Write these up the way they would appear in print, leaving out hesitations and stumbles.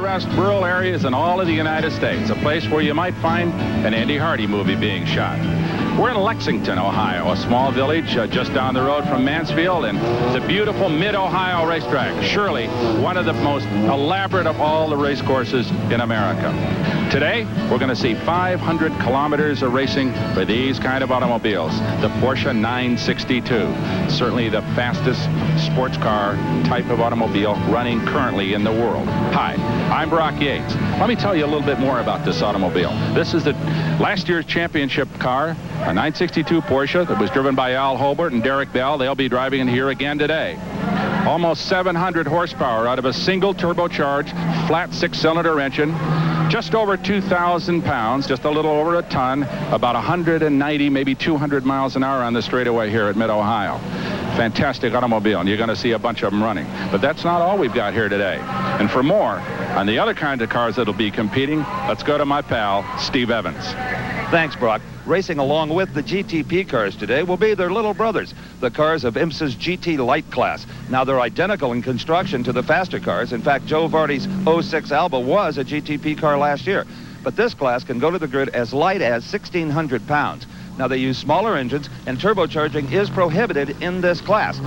picturesque rural areas in all of the United States, a place where you might find an Andy Hardy movie being shot. We're in Lexington, Ohio, a small village just down the road from Mansfield, and the beautiful Mid-Ohio racetrack, surely one of the most elaborate of all the race courses in America. Today, we're going to see 500 kilometers of racing for these kind of automobiles. The Porsche 962, certainly the fastest sports car type of automobile running currently in the world. Hi, I'm Brock Yates. Let me tell you a little bit more about this automobile. This is the last year's championship car, a 962 Porsche that was driven by Al Hobart and Derek Bell. They'll be driving it here again today. Almost 700 horsepower out of a single turbocharged flat six-cylinder engine. Just over 2,000 pounds, just a little over a ton, about 190, maybe 200 miles an hour on the straightaway here at Mid-Ohio. Fantastic automobile, and you're going to see a bunch of them running. But that's not all we've got here today. And for more on the other kinds of cars that'll be competing, let's go to my pal, Steve Evans. Thanks, Brock. Racing along with the GTP cars today will be their little brothers, the cars of IMSA's GT Light class. Now, they're identical in construction to the faster cars. In fact, Joe Vardy's 06 Alba was a GTP car last year. But this class can go to the grid as light as 1,600 pounds. Now, they use smaller engines, and turbocharging is prohibited in this class.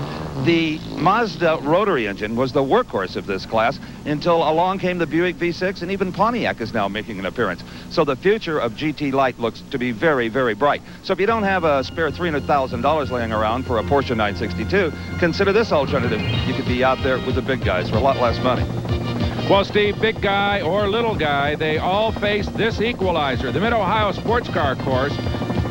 The Mazda rotary engine was the workhorse of this class until along came the Buick V6, and even Pontiac is now making an appearance. So the future of GT Light looks to be very, very bright. So if you don't have a spare $300,000 laying around for a Porsche 962, consider this alternative. You could be out there with the big guys for a lot less money. Well, Steve, big guy or little guy, they all face this equalizer, the Mid-Ohio Sports Car Course.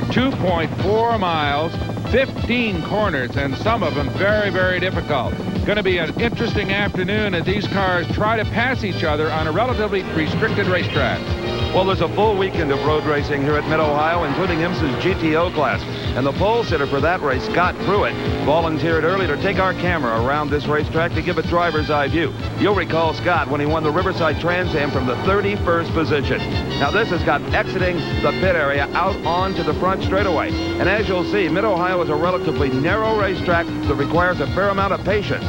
2.4 miles, 15 corners, and some of them very, very difficult. Going to be an interesting afternoon as these cars try to pass each other on a relatively restricted racetrack. Well, there's a full weekend of road racing here at Mid-Ohio, including IMSA's GTO class. And the pole sitter for that race, Scott Pruitt, volunteered early to take our camera around this racetrack to give a driver's eye view. You'll recall Scott when he won the Riverside Trans Am from the 31st position. Now, this is Scott exiting the pit area out onto the front straightaway. And as you'll see, Mid-Ohio is a relatively narrow racetrack that requires a fair amount of patience.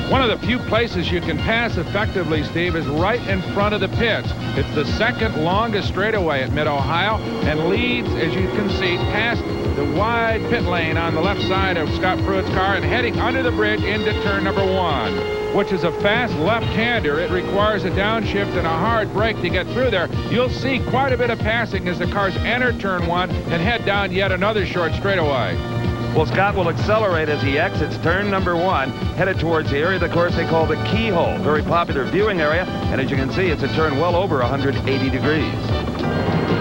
One of the few places you can pass effectively, Steve, is right in front of the pits. It's the second longest straightaway at Mid-Ohio and leads, as you can see, past the wide pit lane on the left side of Scott Pruitt's car and heading under the bridge into turn number 1, which is a fast left-hander. It requires a downshift and a hard brake to get through there. You'll see quite a bit of passing as the cars enter turn 1 and head down yet another short straightaway. Well, Scott will accelerate as he exits turn number 1, headed towards the area of the course they call the keyhole. Very popular viewing area, and as you can see, it's a turn well over 180 degrees.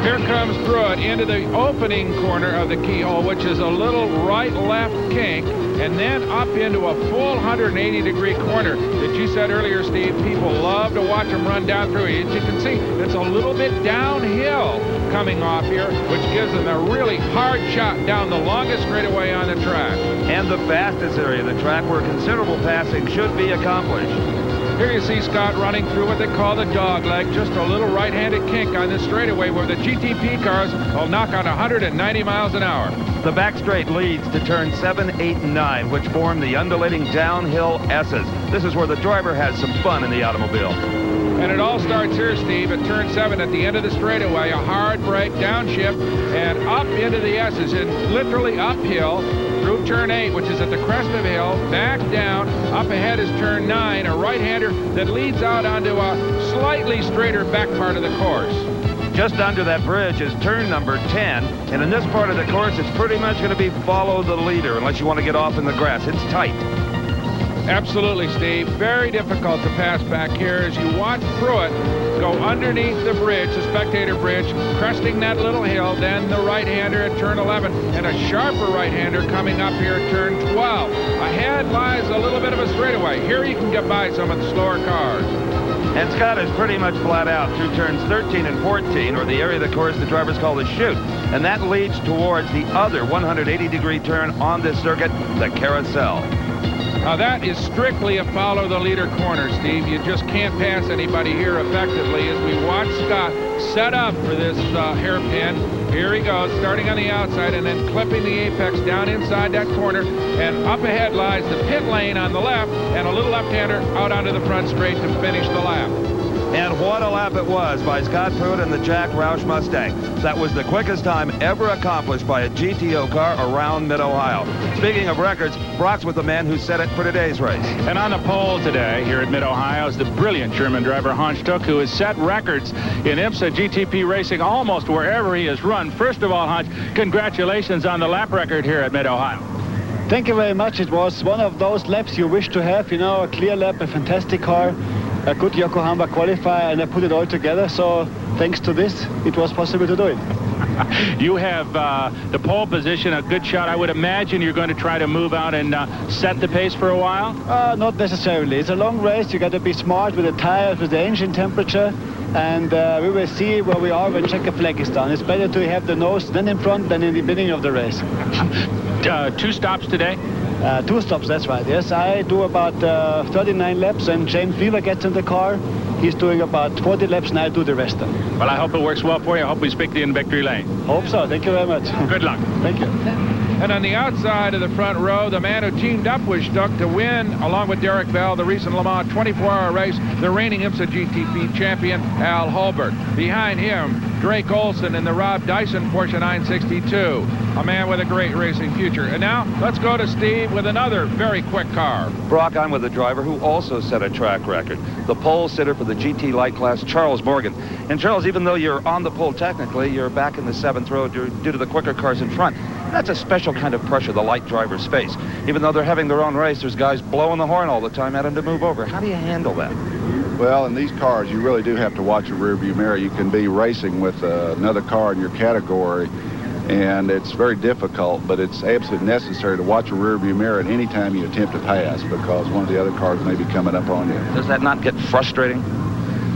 Here comes Pruitt into the opening corner of the keyhole, which is a little right-left kink, and then up into a full 180-degree corner that you said earlier, Steve. People love to watch them run down through. As you can see, it's a little bit downhill coming off here, which gives them a really hard shot down the longest straightaway on the track. And the fastest area of the track where considerable passing should be accomplished. Here you see Scott running through what they call the dog leg, just a little right-handed kink on this straightaway where the GTP cars will knock out 190 miles an hour. The back straight leads to turn 7, 8, and 9, which form the undulating downhill S's. This is where the driver has some fun in the automobile. And it all starts here, Steve, at turn 7 at the end of the straightaway. A hard brake, downshift, and up into the S's, and literally uphill through turn 8, which is at the crest of the hill, back down. Up ahead is turn 9, a right-hander that leads out onto a slightly straighter back part of the course. Just under that bridge is turn number 10, and in this part of the course, it's pretty much going to be follow the leader unless you want to get off in the grass. It's tight. Absolutely, Steve. Very difficult to pass back here as you watch Pruitt go underneath the bridge, the spectator bridge, cresting that little hill, then the right-hander at turn 11, and a sharper right-hander coming up here at turn 12. Ahead lies a little bit of a straightaway. Here you can get by some of the slower cars. And Scott is pretty much flat out through turns 13 and 14, or the area of the course the drivers call the Chute. And that leads towards the other 180-degree turn on this circuit, the Carousel. Now that is strictly a follow the leader corner, Steve. You just can't pass anybody here effectively as we watch Scott set up for this hairpin. Here he goes, starting on the outside and then clipping the apex down inside that corner. And up ahead lies the pit lane on the left and a little left-hander out onto the front straight to finish the lap. And what a lap it was by Scott Pruitt and the Jack Roush Mustang. That was the quickest time ever accomplished by a GTO car around Mid-Ohio. Speaking of records, Brock's with the man who set it for today's race. And on the pole today here at Mid-Ohio is the brilliant German driver Hans Stuck, who has set records in IMSA GTP racing almost wherever he has run. First of all, Hans, congratulations on the lap record here at Mid-Ohio. Thank you very much. It was one of those laps you wish to have, you know, a clear lap, a fantastic car, a good Yokohama qualifier, and I put it all together. So thanks to this, it was possible to do it. You have the pole position, a good shot. I would imagine you're going to try to move out and set the pace for a while? Not necessarily. It's a long race. You got to be smart with the tires, with the engine temperature. And we will see where we are when checker flag is down. It's better to have the nose then in front than in the beginning of the race. 2 stops today? 2 stops, that's right. Yes, I do about 39 laps, and James Weaver gets in the car. He's doing about 40 laps, and I do the rest of them. Well, I hope it works well for you. I hope we speak to you in victory lane. Hope so. Thank you very much. Good luck. Thank you. And on the outside of the front row, the man who teamed up with Stuck to win, along with Derek Bell, the recent Le Mans 24-hour race, the reigning IMSA GTP champion, Al Holbert. Behind him, Drake Olson in the Rob Dyson Porsche 962, a man with a great racing future. And now, let's go to Steve with another very quick car. Brock, I'm with a driver who also set a track record. The pole sitter for the GT Light class, Charles Morgan. And Charles, even though you're on the pole technically, you're back in the 7th row due to the quicker cars in front. That's a special kind of pressure the light drivers face. Even though they're having their own race, there's guys blowing the horn all the time at them to move over. How do you handle that? Well, in these cars, you really do have to watch your rearview mirror. You can be racing with another car in your category, and it's very difficult, but it's absolutely necessary to watch your rearview mirror at any time you attempt to pass, because one of the other cars may be coming up on you. Does that not get frustrating?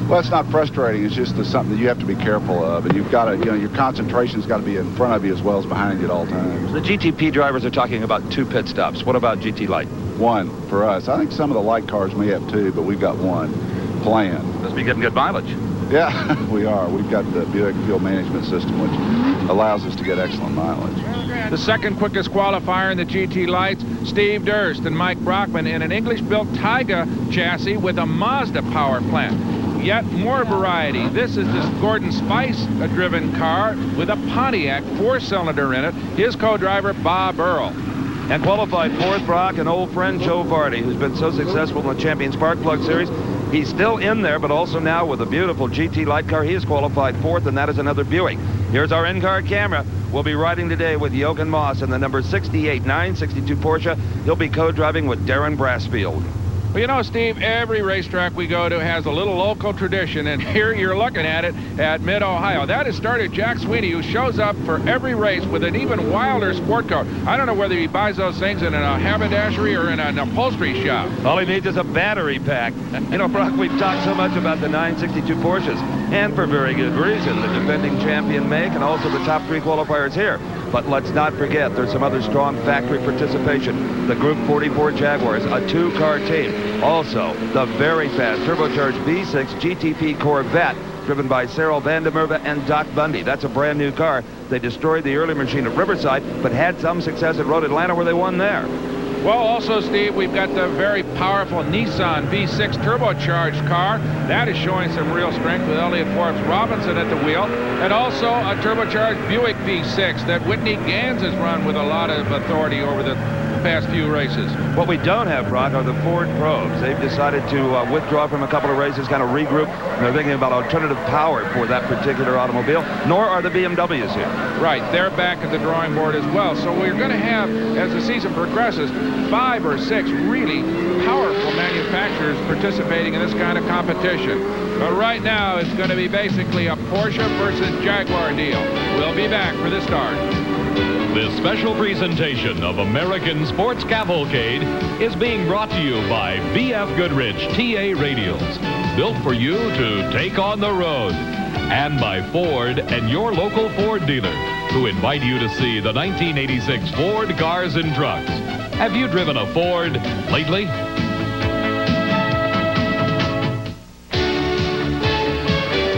Well, it's not frustrating. It's just something that you have to be careful of, and you've got to, your concentration's got to be in front of you as well as behind you at all times. The GTP drivers are talking about 2 pit stops. What about GT Light? 1 for us. I think some of the light cars may have 2, but we've got 1 planned. Must be getting good mileage. Yeah, we are. We've got the Buick fuel management system, which allows us to get excellent mileage. The second quickest qualifier in the GT Lights, Steve Durst and Mike Brockman in an English-built Taiga chassis with a Mazda power plant. Yet more variety. This is this Gordon Spice-driven car with a Pontiac 4-cylinder in it. His co-driver, Bob Earl. And qualified 4th, Brock, an old friend, Joe Vardy, who's been so successful in the Champion Spark Plug Series. He's still in there, but also now with a beautiful GT Light car. He is qualified 4th, and that is another Buick. Here's our in-car camera. We'll be riding today with Jochen Moss in the number 68 962 Porsche. He'll be co-driving with Darren Brassfield. Well, you know, Steve, every racetrack we go to has a little local tradition, and here you're looking at it at Mid-Ohio. That has started Jack Sweeney, who shows up for every race with an even wilder sport car. I don't know whether he buys those things in a haberdashery or in an upholstery shop. All he needs is a battery pack. You know, Brock, we've talked so much about the 962 Porsches, and for very good reason. The defending champion make and also the top 3 qualifiers here. But let's not forget, there's some other strong factory participation. The Group 44 Jaguars, a 2-car team. Also, the very fast turbocharged V6 GTP Corvette, driven by Cyril Vandemerve and Doc Bundy. That's a brand new car. They destroyed the early machine at Riverside, but had some success at Road Atlanta, where they won there. Well, also, Steve, we've got the very powerful Nissan V6 turbocharged car. That is showing some real strength with Elliott Forbes Robinson at the wheel. And also a turbocharged Buick V6 that Whitney Gans has run with a lot of authority over the past few races. What we don't have, Brock, are the Ford Probes. They've decided to withdraw from a couple of races, kind of regroup, and they're thinking about alternative power for that particular automobile, nor are the BMWs here. Right, they're back at the drawing board as well. So we're going to have, as the season progresses, 5 or 6 really powerful manufacturers participating in this kind of competition. But right now, it's going to be basically a Porsche versus Jaguar deal. We'll be back for the start. This special presentation of American Sports Cavalcade is being brought to you by B.F. Goodrich TA Radials, built for you to take on the road, and by Ford and your local Ford dealer, who invite you to see the 1986 Ford Cars and Trucks. Have you driven a Ford lately?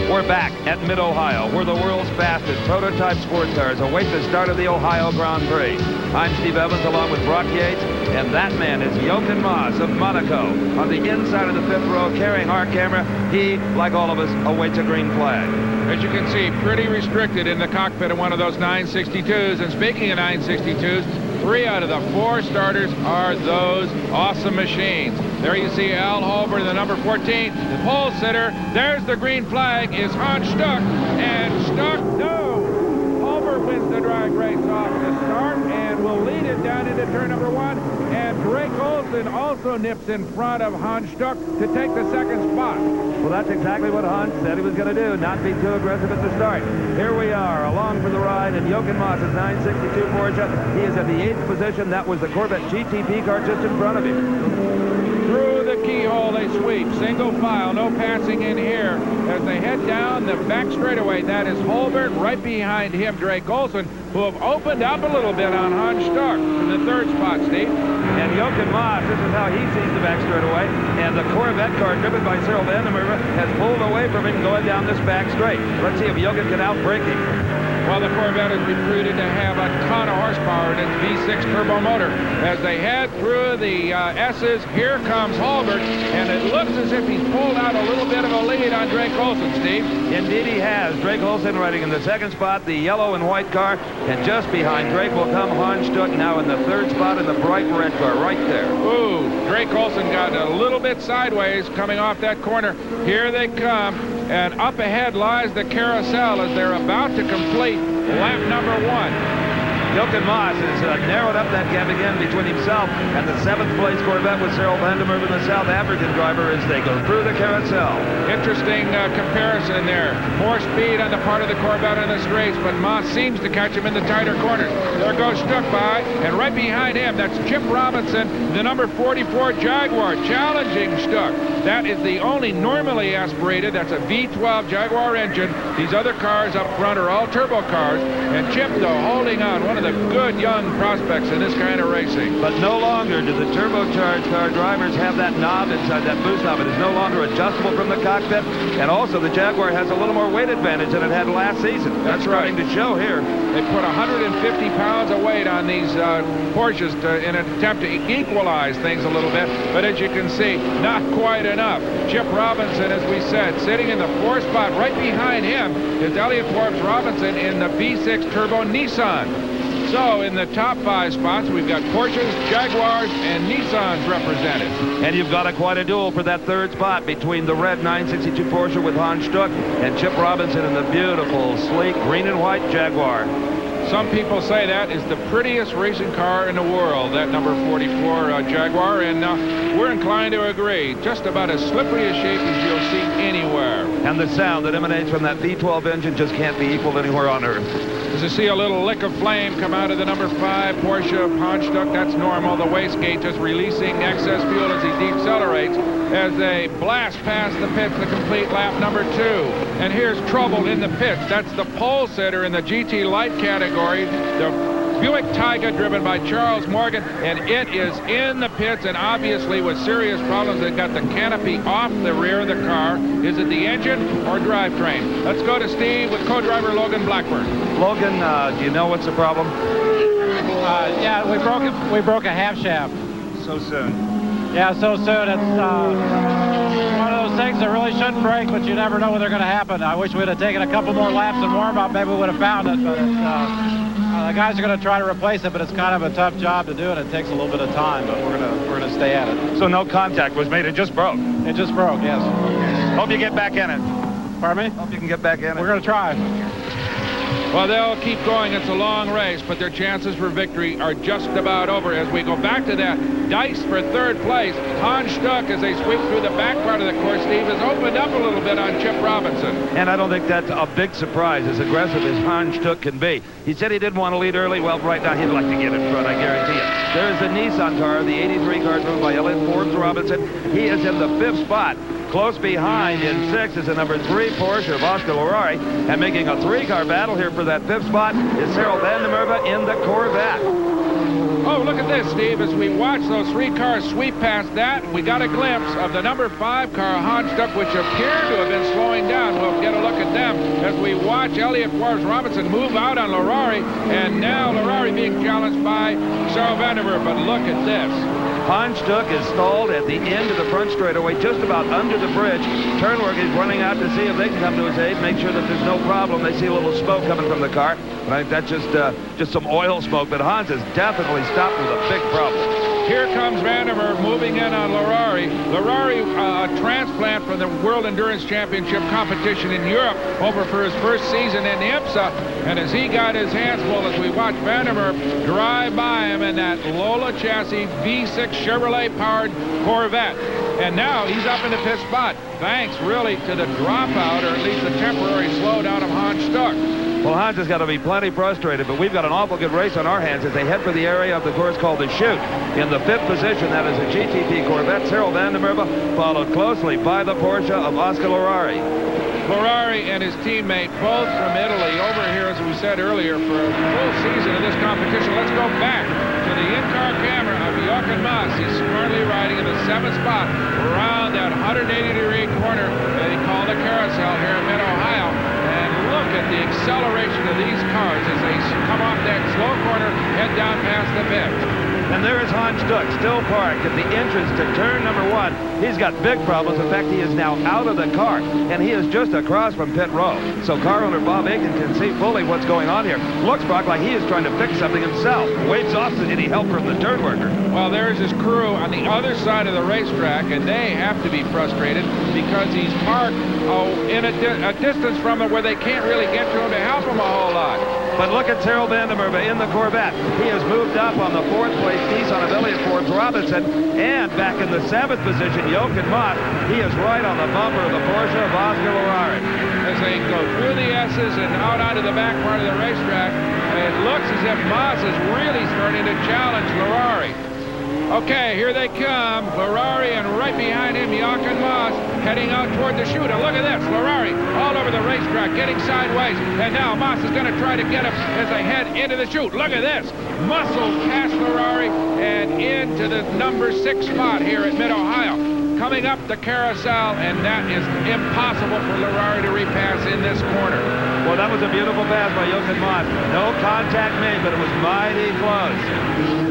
We're We're back at Mid-Ohio, where the world's fastest prototype sports cars await the start of the Ohio Grand Prix. I'm Steve Evans along with Brock Yates, and that man is Jochen Mass of Monaco. On the inside of the fifth row, carrying our camera, he, like all of us, awaits a green flag. As you can see, pretty restricted in the cockpit of one of those 962s. And speaking of 962s, 3 out of the 4 starters are those awesome machines. There you see Al Holbert, the number 14, the pole sitter. There's the green flag is Hans Stuck, and Stuck, no! Holbert wins the drag race off the start and will lead it down into turn number 1. And Drake Olsen also nips in front of Hans Stuck to take the second spot. Well, that's exactly what Hans said he was going to do, not be too aggressive at the start. Here we are, along for the ride in Jochen Mass's 962 Porsche. He is at the 8th position. That was the Corvette GTP car just in front of him. Through the keyhole they sweep, single file, no passing in here. As they head down the back straightaway, that is Holbert, right behind him Drake Olsen, who have opened up a little bit on Hans Stark in the 3rd spot, Steve. And Jochen Mass, this is how he sees the back straightaway, and the Corvette car driven by Cyril Vandermeer has pulled away from him going down this back straight. Let's see if Jochen can outbrake him. Well, the Corvette is reputed to have a ton of horsepower in its V6 turbo motor. As they head through the S's, here comes Holbert, and it looks as if he's pulled out a little bit of a lead on Drake Olsen, Steve. Indeed he has. Drake Olsen riding in the 2nd spot, the yellow and white car, and just behind Drake will come Hans Stuck, now in the 3rd spot in the bright red car, right there. Ooh, Drake Olsen got a little bit sideways coming off that corner. Here they come. And up ahead lies the Carousel as they're about to complete lap number 1. Jochen Mass has narrowed up that gap again between himself and the 7th place Corvette with Cyril Vandermeer and the South African driver as they go through the Carousel. Interesting comparison there. More speed on the part of the Corvette in the straights, but Mass seems to catch him in the tighter corners. There goes Stuck by, and right behind him, that's Chip Robinson, the number 44 Jaguar, challenging Stuck. That is the only normally aspirated, that's a V12 Jaguar engine. These other cars up front are all turbo cars, and Chip, though, holding on, one of the good young prospects in this kind of racing. But no longer do the turbocharged car drivers have that knob inside that boost knob. It is no longer adjustable from the cockpit, and also the Jaguar has a little more weight advantage than it had last season. That's starting to show here. They put 150 pounds of weight on these Porsches in an attempt to equalize things a little bit, but as you can see, not quite enough. Chip Robinson, as we said, sitting in the 4th spot. Right behind him is Elliott Forbes Robinson in the V6 Turbo Nissan. So in the top 5 spots, we've got Porsches, Jaguars, and Nissans represented. And you've got quite a duel for that 3rd spot between the red 962 Porsche with Hans Stuck and Chip Robinson in the beautiful, sleek, green and white Jaguar. Some people say that is the prettiest racing car in the world, that number 44 Jaguar, and we're inclined to agree. Just about as slippery a shape as you'll see anywhere. And the sound that emanates from that V12 engine just can't be equaled anywhere on Earth. As you see a little lick of flame come out of the number 5 Porsche Hans Stuck, that's normal. The wastegate just releasing excess fuel as he decelerates as they blast past the pits to complete lap number 2. And here's trouble in the pits. That's the pole sitter in the GT Light category, the Buick Tyga driven by Charles Morgan, and it is in the pits and obviously with serious problems. They've got the canopy off the rear of the car. Is it the engine or drivetrain? Let's go to Steve with co-driver Logan Blackburn. Logan, do you know what's the problem? Yeah, we broke a half shaft. So soon. Yeah, so soon. It's one of those things that really shouldn't break, but you never know when they're going to happen. I wish we'd have taken a couple more laps and warm up. Maybe we would have found it, but the guys are going to try to replace it, but it's kind of a tough job to do, and it takes a little bit of time, but we're going to stay at it. So no contact was made. It just broke. It just broke, yes. Hope you get back in it. Pardon me? Hope you can get back in it. We're going to try. Well, they'll keep going. It's a long race, but their chances for victory are just about over. As we go back to that dice for 3rd place, Hans Stuck, as they sweep through the back part of the course, Steve, has opened up a little bit on Chip Robinson. And I don't think that's a big surprise, as aggressive as Hans Stuck can be. He said he didn't want to lead early. Well, right now, he'd like to get in front, I guarantee you. There's the Nissan car, the 83 car driven by Elliott Forbes Robinson. He is in the 5th spot. Close behind in 6th is the number 3 Porsche of Oscar Lorari. And making a 3-car battle here for that 5th spot is Cyril Vandermeer in the Corvette. Oh, look at this, Steve. As we watch those 3 cars sweep past that, we got a glimpse of the number 5 car, Hans Stuck, which appeared to have been slowing down. We'll get a look at as we watch Elliott Forbes Robinson move out on Larari, and now Larari being challenged by Cyril Vandermeer. But look at this. Hans Stuck is stalled at the end of the front straightaway, just about under the bridge. Turnwork is running out to see if they can come to his aid, make sure that there's no problem. They see a little smoke coming from the car. I think that's just some oil smoke, but Hans has definitely stopped with a big problem. Here comes Vandermeer moving in on Larari. Larari, a transplant from the World Endurance Championship competition in Europe, over for his first season in IMSA. And as he got his hands full, as we watch Vandermeer drive by him in that Lola chassis V6 Chevrolet-powered Corvette. And now he's up in the pit spot, thanks really to the dropout, or at least the temporary slowdown of Hans Stuck. Well, Hans has got to be plenty frustrated, but we've got an awful good race on our hands as they head for the area of the course called the Chute. In the 5th position, that is a GTP Corvette, Cyril Vandermeer, followed closely by the Porsche of Oscar Larari. Larari and his teammate, both from Italy, over here, as we said earlier, for a full season of this competition. Let's go back to the in-car camera of Jochen Mass. He's currently riding in the 7th spot around that 180-degree corner that he called the Carousel here in Mid-Ohio. Look at the acceleration of these cars as they come off that slow corner, head down past the pit. And there is Hans Stuck, still parked at the entrance to turn number 1. He's got big problems. In fact, he is now out of the car, and he is just across from pit row. So car owner Bob Aiken can see fully what's going on here. Looks, Brock, like he is trying to fix something himself. Waves off to any help from the turn worker. Well, there's his crew on the other side of the racetrack, and they have to be frustrated because he's parked in a distance from it where they can't really get to him to help him a whole lot. But look at Cyril Vandermeer in the Corvette. He has moved up on the 4th place Nissan of Elliott Forbes Robinson, and back in the 7th position, Jochen Mass. He is right on the bumper of the Porsche of Oscar Larari. As they go through the S's and out onto the back part of the racetrack, it looks as if Mass is really starting to challenge Larari. Okay, here they come. Larari, and right behind him, Jochen Mass, heading out toward the Chute. And look at this, Larari all over the racetrack, getting sideways. And now Mass is going to try to get him as they head into the Chute. Look at this. Muscle past Larari and into the number 6 spot here at Mid-Ohio. Coming up the Carousel, and that is impossible for Larari to repass in this corner. Well, that was a beautiful pass by Jochen Mass. No contact made, but it was mighty close.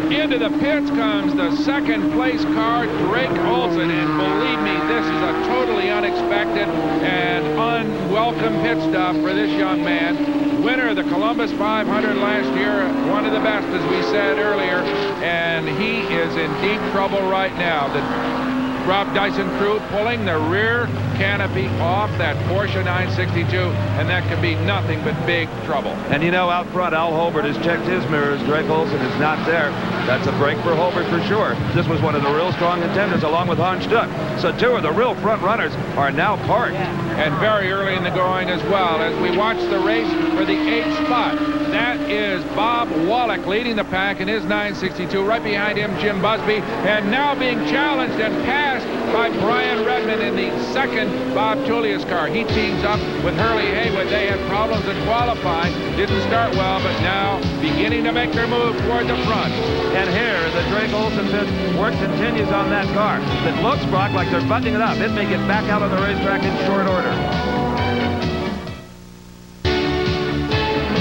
Into the pits comes the 2nd place car, Drake Olson, and believe me, this is a totally unexpected and unwelcome pit stop for this young man. Winner of the Columbus 500 last year, one of the best, as we said earlier, and he is in deep trouble right now. The Rob Dyson crew pulling the rear canopy off that Porsche 962, and that could be nothing but big trouble. And you know, out front, Al Holbert has checked his mirrors. Drake Olson is not there. That's a break for Holbert for sure. This was one of the real strong contenders along with Hans Stuck. So 2 of the real front runners are now parked. And very early in the going as well, as we watch the race for the 8th spot. That is Bob Wallach leading the pack in his 962. Right behind him, Jim Busby. And now being challenged and passed by Brian Redmond in the 2nd Bob Tullius car. He teams up with Hurley Haywood. They had problems in qualifying. Didn't start well, but now beginning to make their move toward the front. And here, the Drake Olson pit work continues on that car. It looks, Brock, like they're buttoning it up. It may get back out on the racetrack in short order.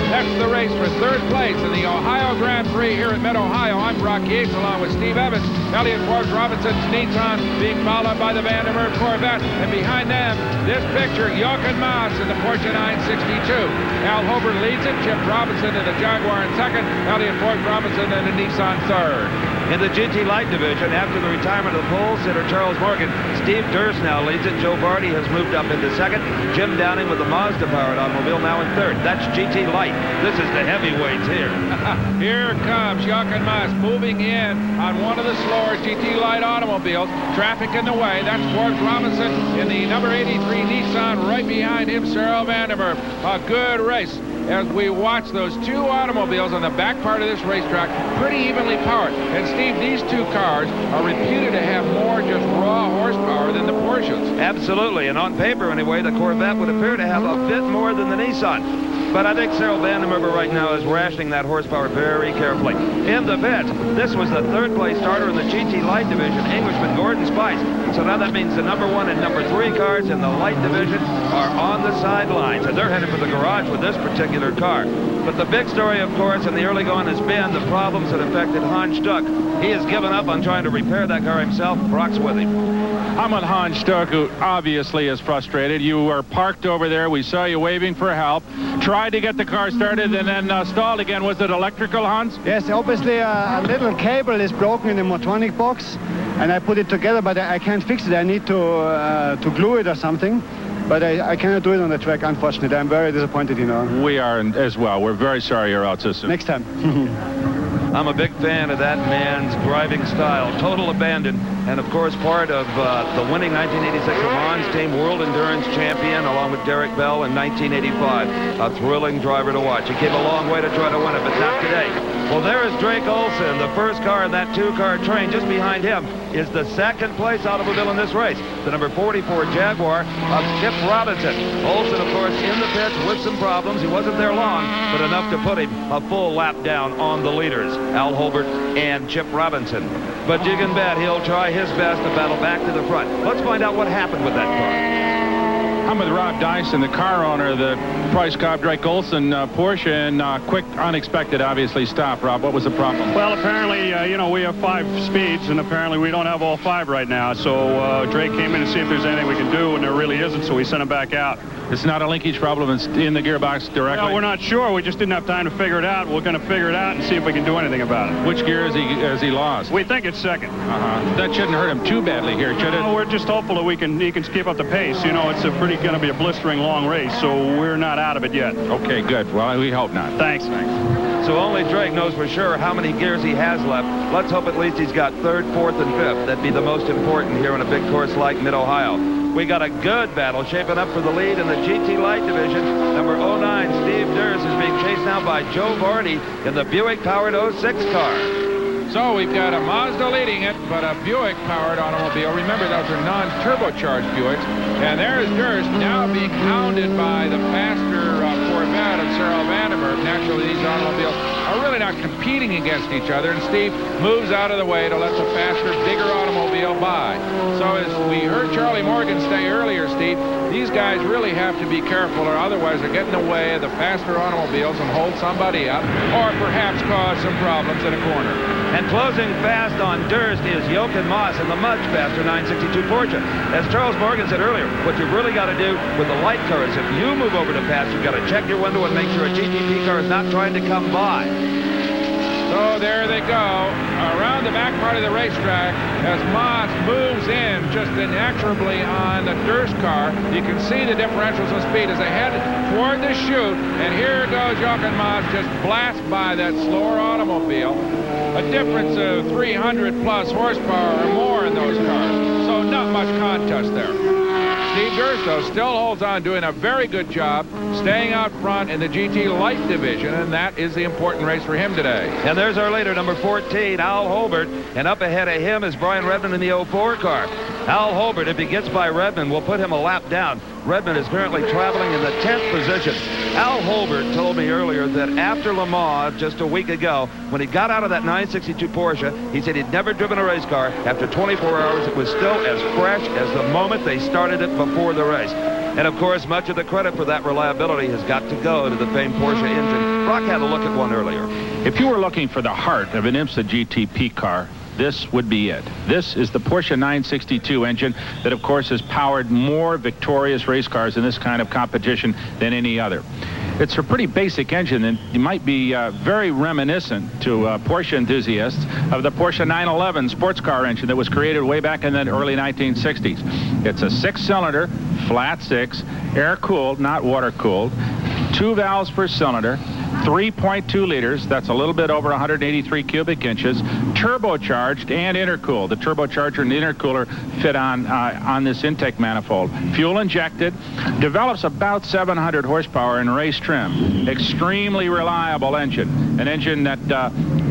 That's the race for 3rd place in the Ohio Grand Prix here at Mid-Ohio. I'm Brock Yates along with Steve Evans. Elliott Forbes Robinson's Nissan being followed by the Vandermeer Corvette. And behind them, this picture, Jochen Mass in the Porsche 962. Al Holbert leads it. Chip Robinson in the Jaguar in 2nd. Elliott Forbes Robinson in the Nissan 3rd. In the GT Light division, after the retirement of the pole sitter Charles Morgan, Steve Durst now leads it. Joe Vardy has moved up into 2nd. Jim Downing with the Mazda-powered automobile now in 3rd. That's GT Light. This is the heavyweights here. Here comes Jochen Mass moving in on one of the slower GT Light automobiles. Traffic in the way. That's Forbes Robinson in the number 83 Nissan. Right behind him, Cyril Vandermeer. A good race as we watch those 2 automobiles on the back part of this racetrack, pretty evenly powered. And Steve, these 2 cars are reputed to have more just raw horsepower than the Porsches. Absolutely, and on paper anyway, the Corvette would appear to have a bit more than the Nissan. But I think Cyril Vandermeer right now is rationing that horsepower very carefully. In the pits, this was the 3rd place starter in the GT Light division, Englishman Gordon Spice. So now that means the number 1 and number 3 cars in the light division are on the sidelines, and they're headed for the garage with this particular car. But the big story, of course, in the early going has been the problems that affected Hans Stuck. He has given up on trying to repair that car himself. Brock's with him. I'm with Hans Stuck, who obviously is frustrated. You were parked over there. We saw you waving for help. Tried to get the car started and then stalled again. Was it electrical, Hans? Yes, obviously a little cable is broken in the Motronic box, and I put it together, but I can't fix it. I need to glue it or something. But I cannot do it on the track, unfortunately. I'm very disappointed, you know. We are as well. We're very sorry you're out so soon. Next time. I'm a big fan of that man's driving style. Total abandon. And, of course, part of the winning 1986 Le Mans team, World Endurance Champion, along with Derek Bell in 1985. A thrilling driver to watch. He came a long way to try to win it, but not today. Well, there is Drake Olson, the first car in that 2-car train. Just behind him is the second-place automobile in this race, the number 44 Jaguar of Chip Robinson. Olson, of course, in the pits with some problems. He wasn't there long, but enough to put him a full lap down on the leaders, Al Holbert and Chip Robinson. But you can bet he'll try his best to battle back to the front. Let's find out what happened with that car. I'm with Rob Dyson, the car owner of the Price Cobb Drake Olson Porsche, and quick, unexpected, obviously, stop. Rob, what was the problem? Well, apparently, we have 5 speeds, and apparently we don't have all 5 right now. So Drake came in to see if there's anything we can do, and there really isn't, so we sent him back out. It's not a linkage problem. It's in the gearbox directly? No, we're not sure. We just didn't have time to figure it out. We're going to figure it out and see if we can do anything about it. Which gear has he lost? We think it's second. That shouldn't hurt him too badly here, should it? No, we're just hopeful that he can keep up the pace. You know, it's going to be a blistering long race, so we're not out of it yet. Okay, good. Well, we hope not. Thanks. So only Drake knows for sure how many gears he has left. Let's hope at least he's got 3rd, 4th, and 5th. That'd be the most important here in a big course like Mid-Ohio. We got a good battle shaping up for the lead in the GT Light division. Number 09, Steve Durst, is being chased now by Joe Vardy in the Buick-powered 06 car. So we've got a Mazda leading it, but a Buick-powered automobile. Remember, those are non-turbocharged Buicks. And there's Durst now being hounded by the faster Corvette of Cyril Vandenberg. Naturally, these automobiles are really not competing against each other, and Steve moves out of the way to let the faster, bigger automobile by. So as we heard Charlie Morgan say earlier, Steve, these guys really have to be careful, or otherwise they're getting in the way of the faster automobiles and hold somebody up, or perhaps cause some problems in a corner. And closing fast on Durst is Jochen Moss in the much faster 962 Porsche. As Charles Morgan said earlier, what you've really got to do with the light car is if you move over to pass, you've got to check your window and make sure a GTP car is not trying to come by. So there they go, around the back part of the racetrack as Moss moves in just inexorably on the Durst car. You can see the differentials in speed as they head toward the chute, and here goes Jochen Moss just blast by that slower automobile. A difference of 300 plus horsepower or more in those cars, so not much contest there. Steve Durst, though, still holds on, doing a very good job staying out front in the GT Light division, and that is the important race for him today. And there's our leader, number 14, Al Holbert, and up ahead of him is Brian Redman in the 04 car. Al Holbert, if he gets by Redman, will put him a lap down. Redman is currently traveling in the 10th position. Al Holbert told me earlier that after Le Mans just a week ago, when he got out of that 962 Porsche, he said he'd never driven a race car. After 24 hours, it was still as fresh as the moment they started it before the race. And, of course, much of the credit for that reliability has got to go to the famed Porsche engine. Brock had a look at one earlier. If you were looking for the heart of an IMSA GTP car, this would be it. This is the Porsche 962 engine that, of course, has powered more victorious race cars in this kind of competition than any other. It's a pretty basic engine, and it might be very reminiscent to Porsche enthusiasts of the Porsche 911 sports car engine that was created way back in the early 1960s. It's a 6-cylinder, flat 6, air-cooled, not water-cooled, 2 valves per cylinder, 3.2 liters, that's a little bit over 183 cubic inches, turbocharged and intercooled. The turbocharger and the intercooler fit on this intake manifold. Fuel injected, develops about 700 horsepower in race trim. Extremely reliable engine, an engine that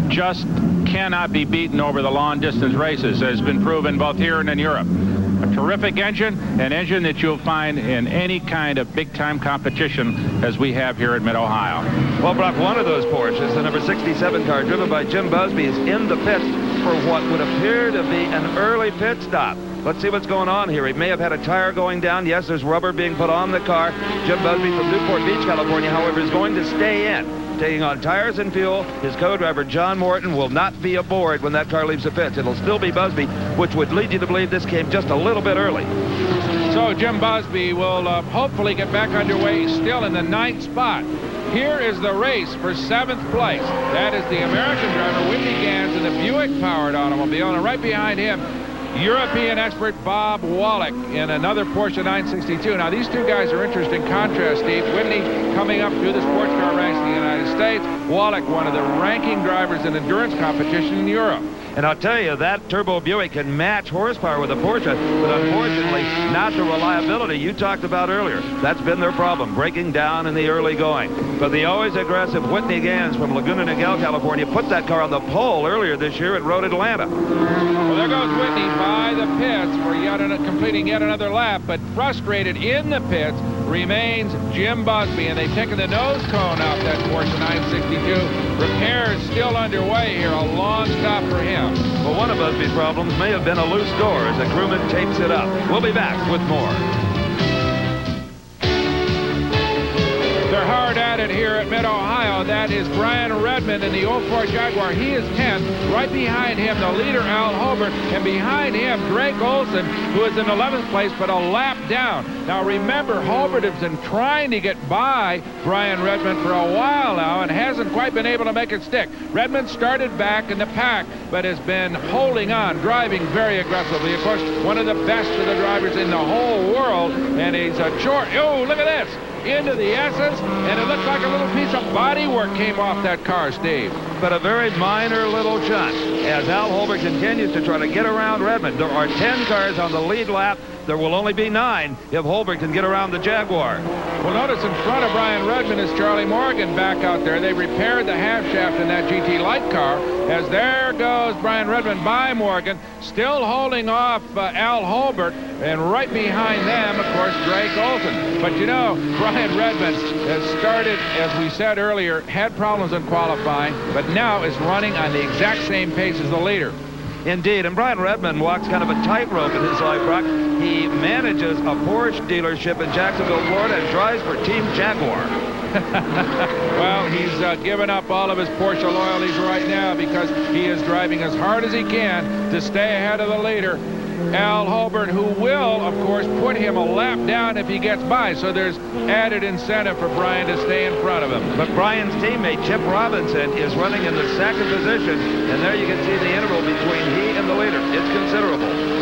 just cannot be beaten over the long distance races, as has been proven both here and in Europe. A terrific engine, an engine that you'll find in any kind of big-time competition as we have here at Mid-Ohio. Well, Brock, one of those Porsches, the number 67 car driven by Jim Busby, is in the pits for what would appear to be an early pit stop. Let's see what's going on here. He may have had a tire going down. Yes, there's rubber being put on the car. Jim Busby from Newport Beach, California, however, is going to stay in, taking on tires and fuel. His co-driver, John Morton, will not be aboard when that car leaves the pits. It'll still be Busby, which would lead you to believe this came just a little bit early. So Jim Busby will hopefully get back underway, still in the 9th spot. Here is the race for 7th place. That is the American driver, Whitney Gans, in the Buick-powered automobile. And right behind him, European expert Bob Wallach in another Porsche 962. Now, these two guys are interesting contrast, Steve. Whitney coming up through the sports car ranks in the United States. Wallach, one of the ranking drivers in endurance competition in Europe. And I'll tell you, that turbo Buick can match horsepower with a Porsche, but unfortunately, not the reliability you talked about earlier. That's been their problem, breaking down in the early going. But the always aggressive Whitney Gans from Laguna Niguel, California, put that car on the pole earlier this year at Road Atlanta. Well, there goes Whitney by the pits for completing yet another lap, but frustrated in the pits remains Jim Busby, and they've taken the nose cone off that Porsche 962. Repairs still underway here, a long stop for him. Well, one of Busby's problems may have been a loose door as the crewman tapes it up. We'll be back with more. They're hard at it here at Mid-Ohio. That is Brian Redmond in the 04 Jaguar. He is 10th. Right behind him, the leader, Al Holbert. And behind him, Drake Olson, who is in 11th place, but a lap down. Now, remember, Holbert has been trying to get by Brian Redmond for a while now and hasn't quite been able to make it stick. Redmond started back in the pack, but has been holding on, driving very aggressively. Of course, one of the best of the drivers in the whole world. And he's a short. Oh, look at this. Into the S's, and it looks like a little piece of bodywork came off that car, Steve. But a very minor little jaunt as Al Holbert continues to try to get around Redmond. There are 10 cars on the lead lap. There will only be 9 if Holbert can get around the Jaguar. Well, notice in front of Brian Redmond is Charlie Morgan back out there. They repaired the half shaft in that GT Light car. As there goes Brian Redmond by Morgan, still holding off Al Holbert, and right behind them, of course, Drake Olson. But you know, Brian Redmond has started, as we said earlier, had problems in qualifying, but now is running on the exact same pace as the leader. Indeed, and Brian Redmond walks kind of a tightrope in his life, Brock. He manages a Porsche dealership in Jacksonville, Florida, and drives for Team Jaguar. Well, he's given up all of his Porsche loyalties right now because he is driving as hard as he can to stay ahead of the leader, Al Holbert, who will, of course, put him a lap down if he gets by. So there's added incentive for Brian to stay in front of him. But Brian's teammate, Chip Robinson, is running in the 2nd position, and there you can see the interval between he and the leader. It's considerable.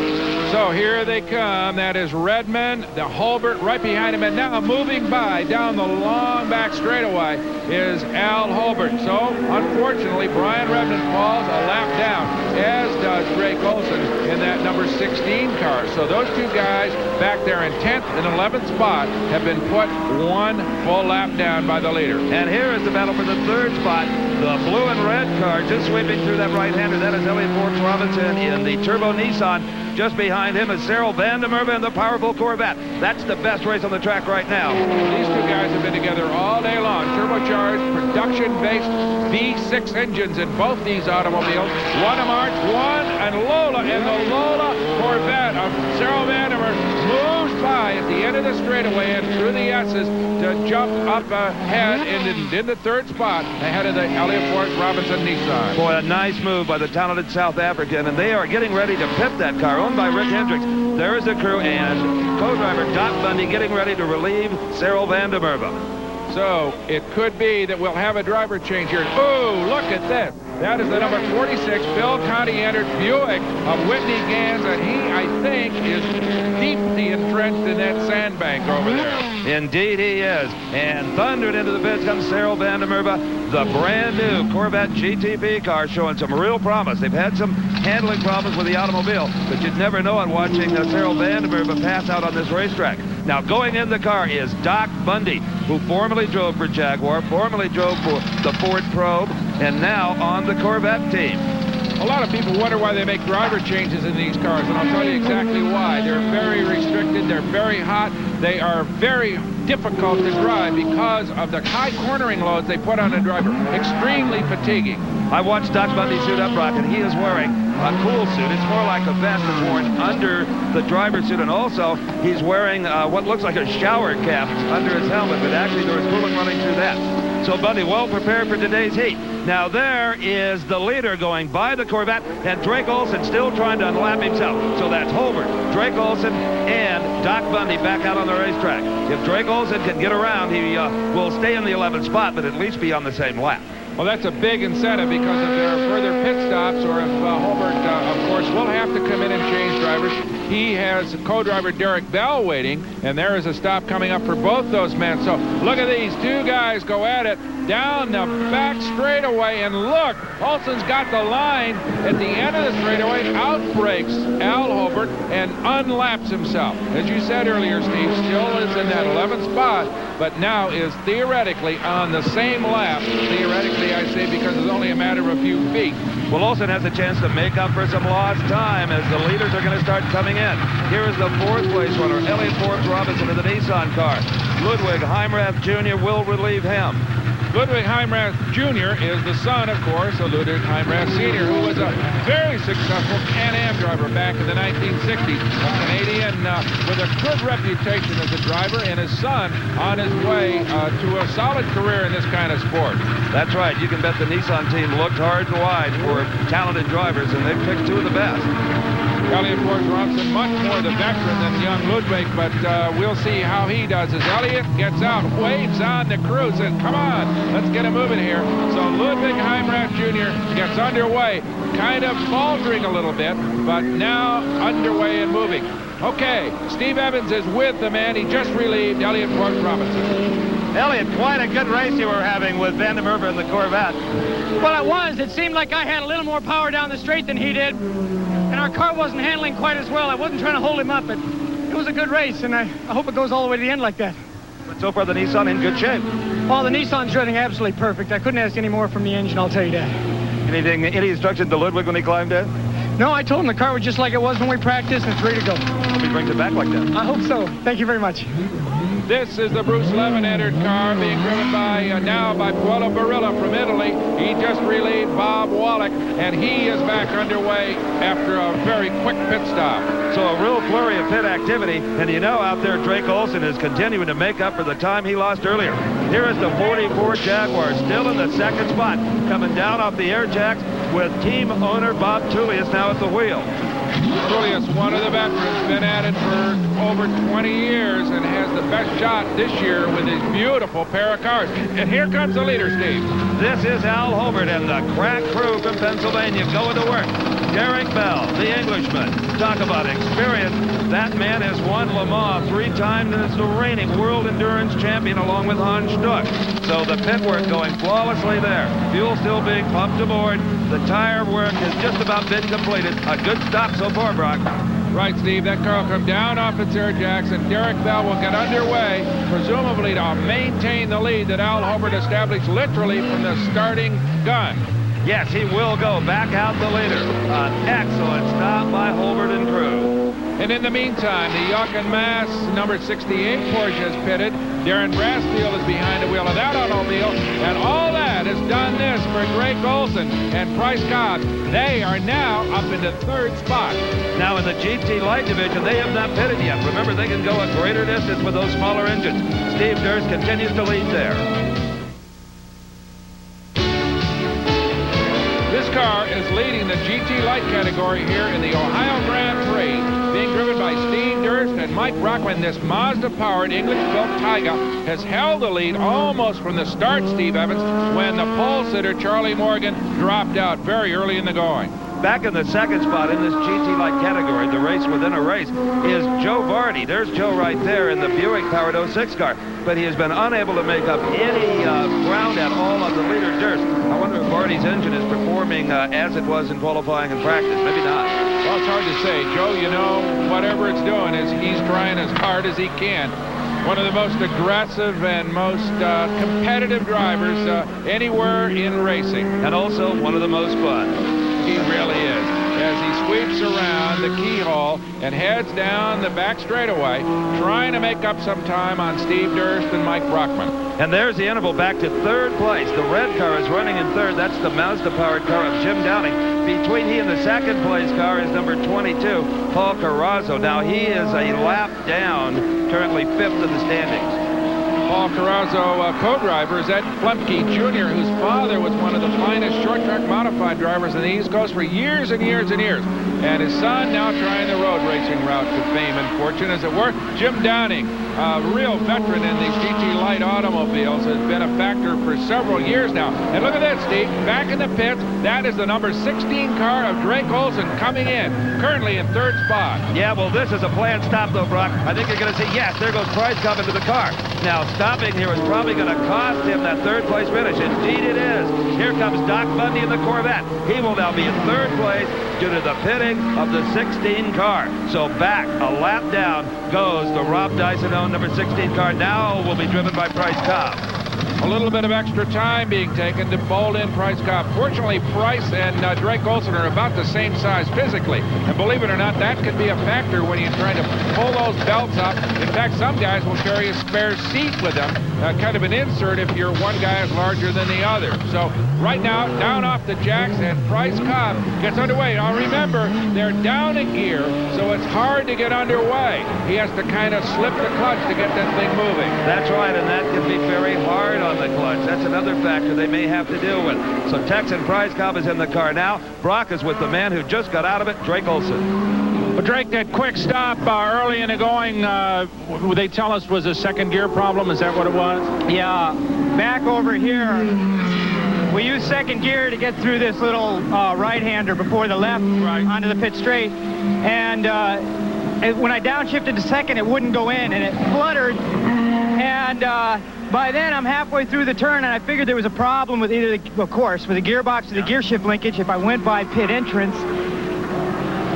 So here they come. That is Redmond, the Holbert right behind him, and now moving by down the long back straightaway is Al Holbert. So unfortunately, Brian Redmond falls a lap down, as does Drake Olson in that number 16 car. So those two guys back there in 10th and 11th spot have been put 1 full lap down by the leader. And here is the battle for the 3rd spot. The blue and red car just sweeping through that right-hander. That is Elliot Forbes Robinson in the turbo Nissan. Just behind him is Cyril Van der Merwe in the powerful Corvette. That's the best race on the track right now. These two guys have been together all day long. Turbocharged, production-based V6 engines in both these automobiles. One of March, one, and Lola in the Lola Corvette of Cyril Van der Merwe moves by at the end of the straightaway and through the S's to jump up ahead in the 3rd spot ahead of the Elliot Forbes Robinson Nissan. Boy, a nice move by the talented South African, and they are getting ready to pit that car, owned by Rick Hendricks. There is the crew, and co-driver Doc Bundy getting ready to relieve Cyril Van der Merwe. So it could be that we'll have a driver change here. Oh, look at this. That is the number 46 Bill Conti-entered Buick of Whitney Gans, and he, I think, is deeply entrenched in that sandbank over there. Indeed he is. And thundered into the pits comes Cyril Van der Merwe, the brand new Corvette GTP car, showing some real promise. They've had some handling problems with the automobile, but you'd never know it watching Cyril Van der Merwe pass out on this racetrack. Now, going in the car is Doc Bundy, who formerly drove for Jaguar, formerly drove for the Ford Probe, and now on the Corvette team. A lot of people wonder why they make driver changes in these cars, and I'll tell you exactly why. They're very restricted. They're very hot. They are very difficult to drive because of the high cornering loads they put on the driver. Extremely fatiguing. I watched Doc Bundy suit up, Brock, and he is wearing a cool suit. It's more like a vest that's worn under the driver's suit, and also he's wearing what looks like a shower cap under his helmet, but actually there is cooling running through that. So Bundy well prepared for today's heat. Now there is the leader going by the Corvette, and Drake Olson still trying to unlap himself. So that's Holbert, Drake Olson, and Doc Bundy back out on the racetrack. If Drake Olson can get around, he will stay in the 11th spot, but at least be on the same lap. Well, that's a big incentive because if there are further pit stops, or if Holbert, of course, will have to come in and change drivers. He has co-driver Derek Bell waiting, and there is a stop coming up for both those men. So look at these two guys go at it down the back straightaway, and look, Olson's got the line at the end of the straightaway, outbrakes Al Holbert and unlaps himself. As you said earlier, Steve, still is in that 11th spot, but now is theoretically on the same lap. Theoretically, I say, because it's only a matter of a few feet. Well, Olson has a chance to make up for some lost time as the leaders are going to start coming in. Here is the 4th place runner, Elliott Forbes Robinson of the Nissan car. Ludwig Heimrath Jr. will relieve him. Ludwig Heimrath Jr. is the son, of course, of Ludwig Heimrath Sr., who was a very successful Can-Am driver back in the 1960s. A Canadian with a good reputation as a driver, and his son on his way to a solid career in this kind of sport. That's right. You can bet the Nissan team looked hard and wide for talented drivers, and they've picked 2 of the best. Elliott Forbes Robinson, much more the veteran than young Ludwig, but we'll see how he does as Elliott gets out, waves on the crew, says, come on, let's get him moving here. So Ludwig Heimrath Jr. gets underway, kind of faltering a little bit, but now underway and moving. Okay, Steve Evans is with the man he just relieved, Elliott Forbes Robinson. Elliott, quite a good race you were having with Van der Merwe in the Corvette. Well, it was. It seemed like I had a little more power down the straight than he did. And our car wasn't handling quite as well. I wasn't trying to hold him up, but it was a good race, and I hope it goes all the way to the end like that. But so far, the Nissan in good shape. Oh, the Nissan's running absolutely perfect. I couldn't ask any more from the engine, I'll tell you that. Any instruction to Ludwig when he climbed in? No, I told him the car was just like it was when we practiced, and it's ready to go. Hope he brings it back like that. I hope so. Thank you very much. This is the Bruce Levin-entered car being driven by now by Puello Barilla from Italy. He just relieved Bob Wallach, and he is back underway after a very quick pit stop. So a real flurry of pit activity, and you know out there Drake Olson is continuing to make up for the time he lost earlier. Here is the 44 Jaguar, still in the 2nd spot, coming down off the air jacks with team owner Bob Tullius now at the wheel. Tullius, one of the veterans, been at it for over 20 years and has the best shot this year with his beautiful pair of cars. And here comes the leader, Steve. This is Al Holbert and the crack crew from Pennsylvania going to work. Derek Bell, the Englishman. Talk about experience. That man has won Le Mans 3 times and is the reigning world endurance champion along with Hans Stuck. So the pit work going flawlessly there. Fuel still being pumped aboard. The tire work has just about been completed. A good stop so far, Brock. Right, Steve. That car will come down off its air jacks, and Derek Bell will get underway, presumably to maintain the lead that Al Holbert established literally from the starting gun. Yes, he will go back out the leader. An excellent stop by Holbert and crew. And in the meantime, the Jochen Mass number 68 Porsche is pitted. Darren Brassfield is behind the wheel of that automobile. And all that has done this for Drake Olson and Price Cobb. They are now up in the 3rd spot. Now in the GT Light division, they have not pitted yet. Remember, they can go a greater distance with those smaller engines. Steve Durst continues to lead there. This car is leading the GT Light category here in the Ohio Grand Prix, being driven by Steve Durst and Mike Brockman. This Mazda-powered English-built Taiga has held the lead almost from the start, Steve Evans, when the pole-sitter Charlie Morgan dropped out very early in the going. Back in the 2nd spot in this GT Light category, the race within a race, is Joe Vardy. There's Joe right there in the Buick-powered 06 car. But he has been unable to make up any ground at all on the leader, Durst. I wonder if Vardy's engine is performing as it was in qualifying and practice. Maybe not. Well, it's hard to say. Joe, you know, whatever it's doing is he's trying as hard as he can. One of the most aggressive and most competitive drivers anywhere in racing. And also one of the most fun. He really is, as he sweeps around the keyhole and heads down the back straightaway, trying to make up some time on Steve Durst and Mike Brockman. And there's the interval back to third place. The red car is running in third. That's the Mazda-powered car of Jim Downing. Between he and the second place car is number 22, Paul Carousel. Now, he is a lap down, currently fifth in the standings. Paul Carousel, co-driver, is Ed Flemke Jr., whose father was one of the finest short-track modified drivers in the East Coast for years and years and years. And his son now trying the road racing route to fame and fortune, as it were. Jim Downing, a real veteran in these GT Light automobiles, has been a factor for several years now. And look at this, Steve, back in the pits, that is the number 16 car of Drake Olson coming in, currently in third spot. Yeah, well, this is a planned stop, though, Brock. I think you're going to see, yes, there goes Price coming to the car. Now, stopping here is probably going to cost him that third place finish. Indeed it is. Here comes Doc Bundy in the Corvette. He will now be in third place due to the pitting of the 16 car. So back, a lap down, goes the Rob Dyson-owned number 16 car. Now will be driven by Price Cobb. A little bit of extra time being taken to bolt in Price Cobb. Fortunately, Price and Drake Olson are about the same size physically. And believe it or not, that could be a factor when you're trying to pull those belts up. In fact, some guys will carry a spare seat with them, kind of an insert if your one guy is larger than the other. So right now, down off the jacks, and Price Cobb gets underway. Now remember, they're down a gear, so it's hard to get underway. He has to kind of slip the clutch to get that thing moving. That's right, and that can be very hard on the clutch. That's another factor they may have to deal with. So Texan Price Cobb is in the car now. Brock is with the man who just got out of it, Drake Olson. Well, Drake, that quick stop early in the going, they tell us was a second gear problem. Is that what it was? Yeah, back over here, we use second gear to get through this little right-hander before the left onto the pit straight. And when I downshifted to second, it wouldn't go in, and it fluttered. And by then, I'm halfway through the turn, and I figured there was a problem with either, of course, with the gearbox or the gear shift linkage if I went by pit entrance.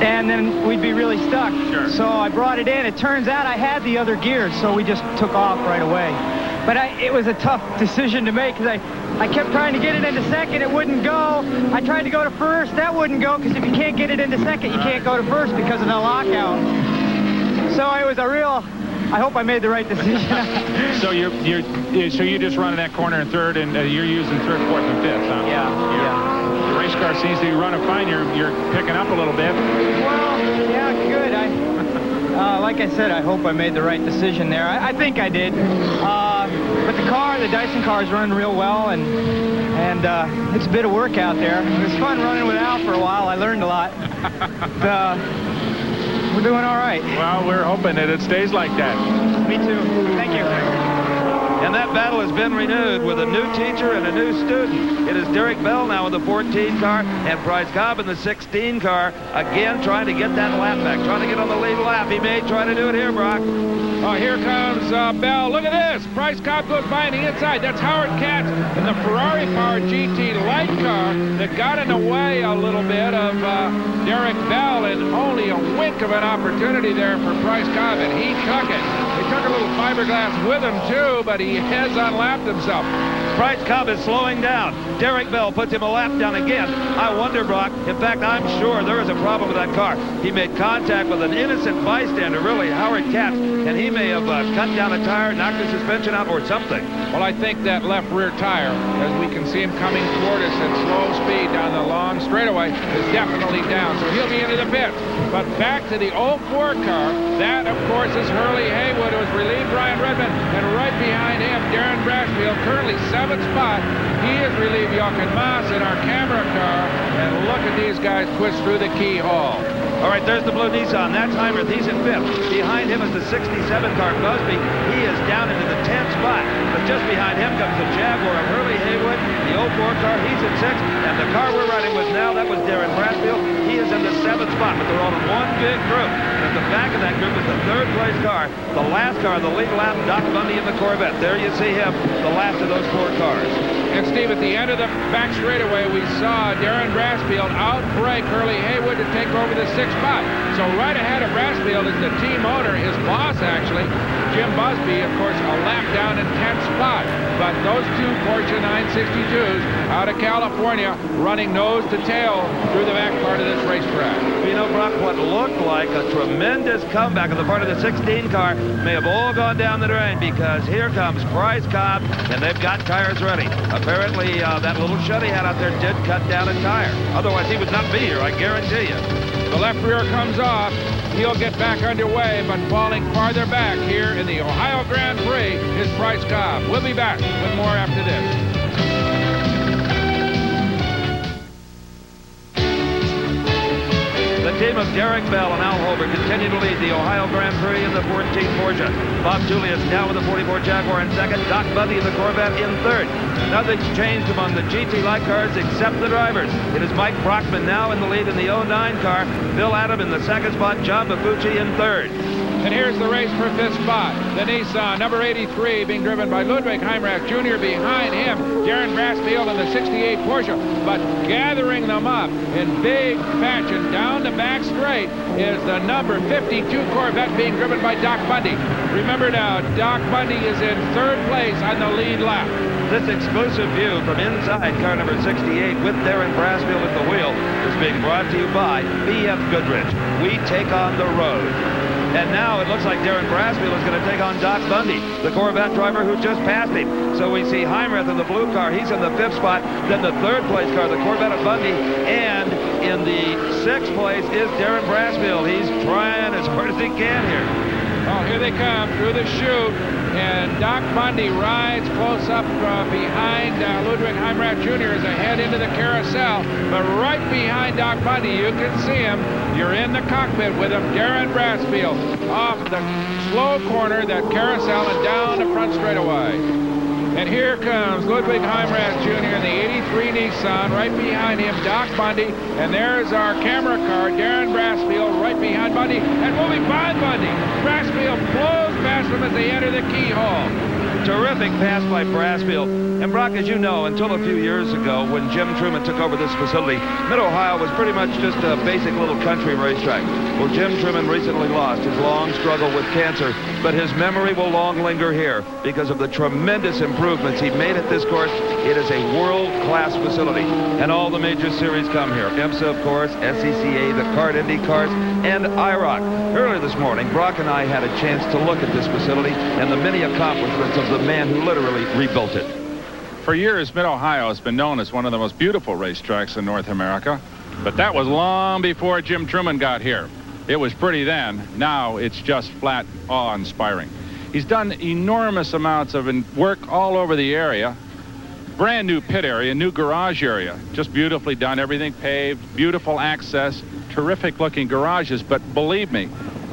And then we'd be really stuck. Sure. So I brought it in. It turns out I had the other gears, so we just took off right away. But it was a tough decision to make because I kept trying to get it into second. It wouldn't go. I tried to go to first. That wouldn't go because if you can't get it into second, you can't go to first because of the lockout. So it was a real... I hope I made the right decision. So you just running that corner in third, and you're using third, fourth, and fifth, huh? Yeah. The race car seems to be running fine. You're picking up a little bit. Well, yeah, good. Like I said, I hope I made the right decision there. I think I did. But the Dyson car is running real well, and it's a bit of work out there. It was fun running with Al for a while. I learned a lot. We're doing all right. Well, we're hoping that it stays like that. Me too. Thank you. And that battle has been renewed with a new teacher and a new student. It is Derek Bell now in the 14 car and Price Cobb in the 16 car. Again, trying to get that lap back, trying to get on the lead lap. He may try to do it here, Brock. Oh, here comes Bell. Look at this. Price Cobb goes by on the inside. That's Howard Katz in the Ferrari-powered GT Light car that got in the way a little bit of Derek Bell, and only a wink of an opportunity there for Price Cobb, and he took it. He took a little fiberglass with him, too, but he has unlapped himself. Price Cobb is slowing down. Derek Bell puts him a lap down again. I wonder, Brock, in fact, I'm sure there is a problem with that car. He made contact with an innocent bystander, really, Howard Katz, and he may have cut down a tire, knocked the suspension out, or something. Well, I think that left rear tire, as we can see him coming toward us at slow speed down the long straightaway, is definitely down, so he'll be into the pits. But back to the 04 car, that, of course, is Hurley Haywood, who has relieved Brian Redmond, and right behind him, Darren Brashfield, currently 7th spot. He has relieved Jochen Maas in our camera car, and look at these guys twist through the keyhole. All right, there's the blue Nissan. That's Heinrich. He's in 5th. Behind him is the 67 car, Busby. He is down into the 10th spot. But just behind him comes the Jaguar of Hurley Haywood, the 04 car. He's in 6th. And the car we're riding with now, that was Darren Brashfield. He is in the 7th spot, but they're all in one big group. And at the back of that group is the 3rd place car, the last car, the lead lap, Doc Bundy in the Corvette. There you see him, the last of those 4 cars. And Steve, at the end of the back straightaway, we saw Darren Brashfield outbrake Hurley Haywood to take over the 6th spot. So right ahead of Brashfield is the team owner, his boss actually, Jim Busby, of course, a lap down in 10th spot. But those two Porsche 962s out of California running nose to tail through the back part of this racetrack. You know, Brock, what looked like a tremendous comeback on the part of the 16 car may have all gone down the drain, because here comes Prix Cobb, and they've got tires ready. Apparently, that little Chute he had out there did cut down a tire. Otherwise, he would not be here, I guarantee you. The left rear comes off. He'll get back underway, but falling farther back here in the Ohio Grand Prix is Prix Cobb. We'll be back with more after this. The team of Derek Bell and Al Holbert continue to lead the Ohio Grand Prix in the 14 Porsche. Bob Julius now with the 44 Jaguar in second. Doc Bundy in the Corvette in third. Nothing's changed among the GT light cars except the drivers. It is Mike Brockman now in the lead in the 09 car. Bill Adam in the second spot. John Bafucci in third. And here's the race for fifth spot. The Nissan, number 83, being driven by Ludwig Heimrach Jr. Behind him, Darren Brassfield in the 68 Porsche. But gathering them up in big fashion down the back straight is the number 52 Corvette being driven by Doc Bundy. Remember now, Doc Bundy is in third place on the lead lap. This exclusive view from inside car number 68 with Darren Brassfield at the wheel is being brought to you by B.F. Goodrich. We take on the road. And now it looks like Darren Brassfield is going to take on Doc Bundy, the Corvette driver who just passed him. So we see Heimrach in the blue car. He's in the fifth spot. Then the third place car, the Corvette of Bundy. And in the sixth place is Darren Brassfield. He's trying as hard as he can here. Oh, here they come through the chute. And Doc Bundy rides close up behind Ludwig Heimrach Jr. as they head into the carousel. But right behind Doc Bundy, you can see him. You're in the cockpit with him, Darren Brassfield, off the slow corner, that carousel, and down the front straightaway. And here comes Ludwig Heimrach Jr. in the 83 Nissan. Right behind him, Doc Bundy. And there's our camera car, Darren Brassfield, right behind Bundy. And moving by Bundy, Brassfield blows past him as they enter the keyhole. Terrific pass by Brassfield. And Brock, as you know, until a few years ago when Jim Truman took over this facility, Mid-Ohio was pretty much just a basic little country racetrack. Well, Jim Truman recently lost his long struggle with cancer, but his memory will long linger here because of the tremendous improvements he made at this course. It is a world-class facility, and all the major series come here. IMSA, of course, SCCA, the Kart Indy cars, and IROC. Earlier this morning, Brock and I had a chance to look at this facility and the many accomplishments of the man who literally rebuilt it. For years, Mid-Ohio has been known as one of the most beautiful racetracks in North America, but that was long before Jim Truman got here. It was pretty then. Now it's just flat awe-inspiring. He's done enormous amounts of work all over the area. Brand new pit area, new garage area, just beautifully done, everything paved, beautiful access, terrific looking garages. But believe me,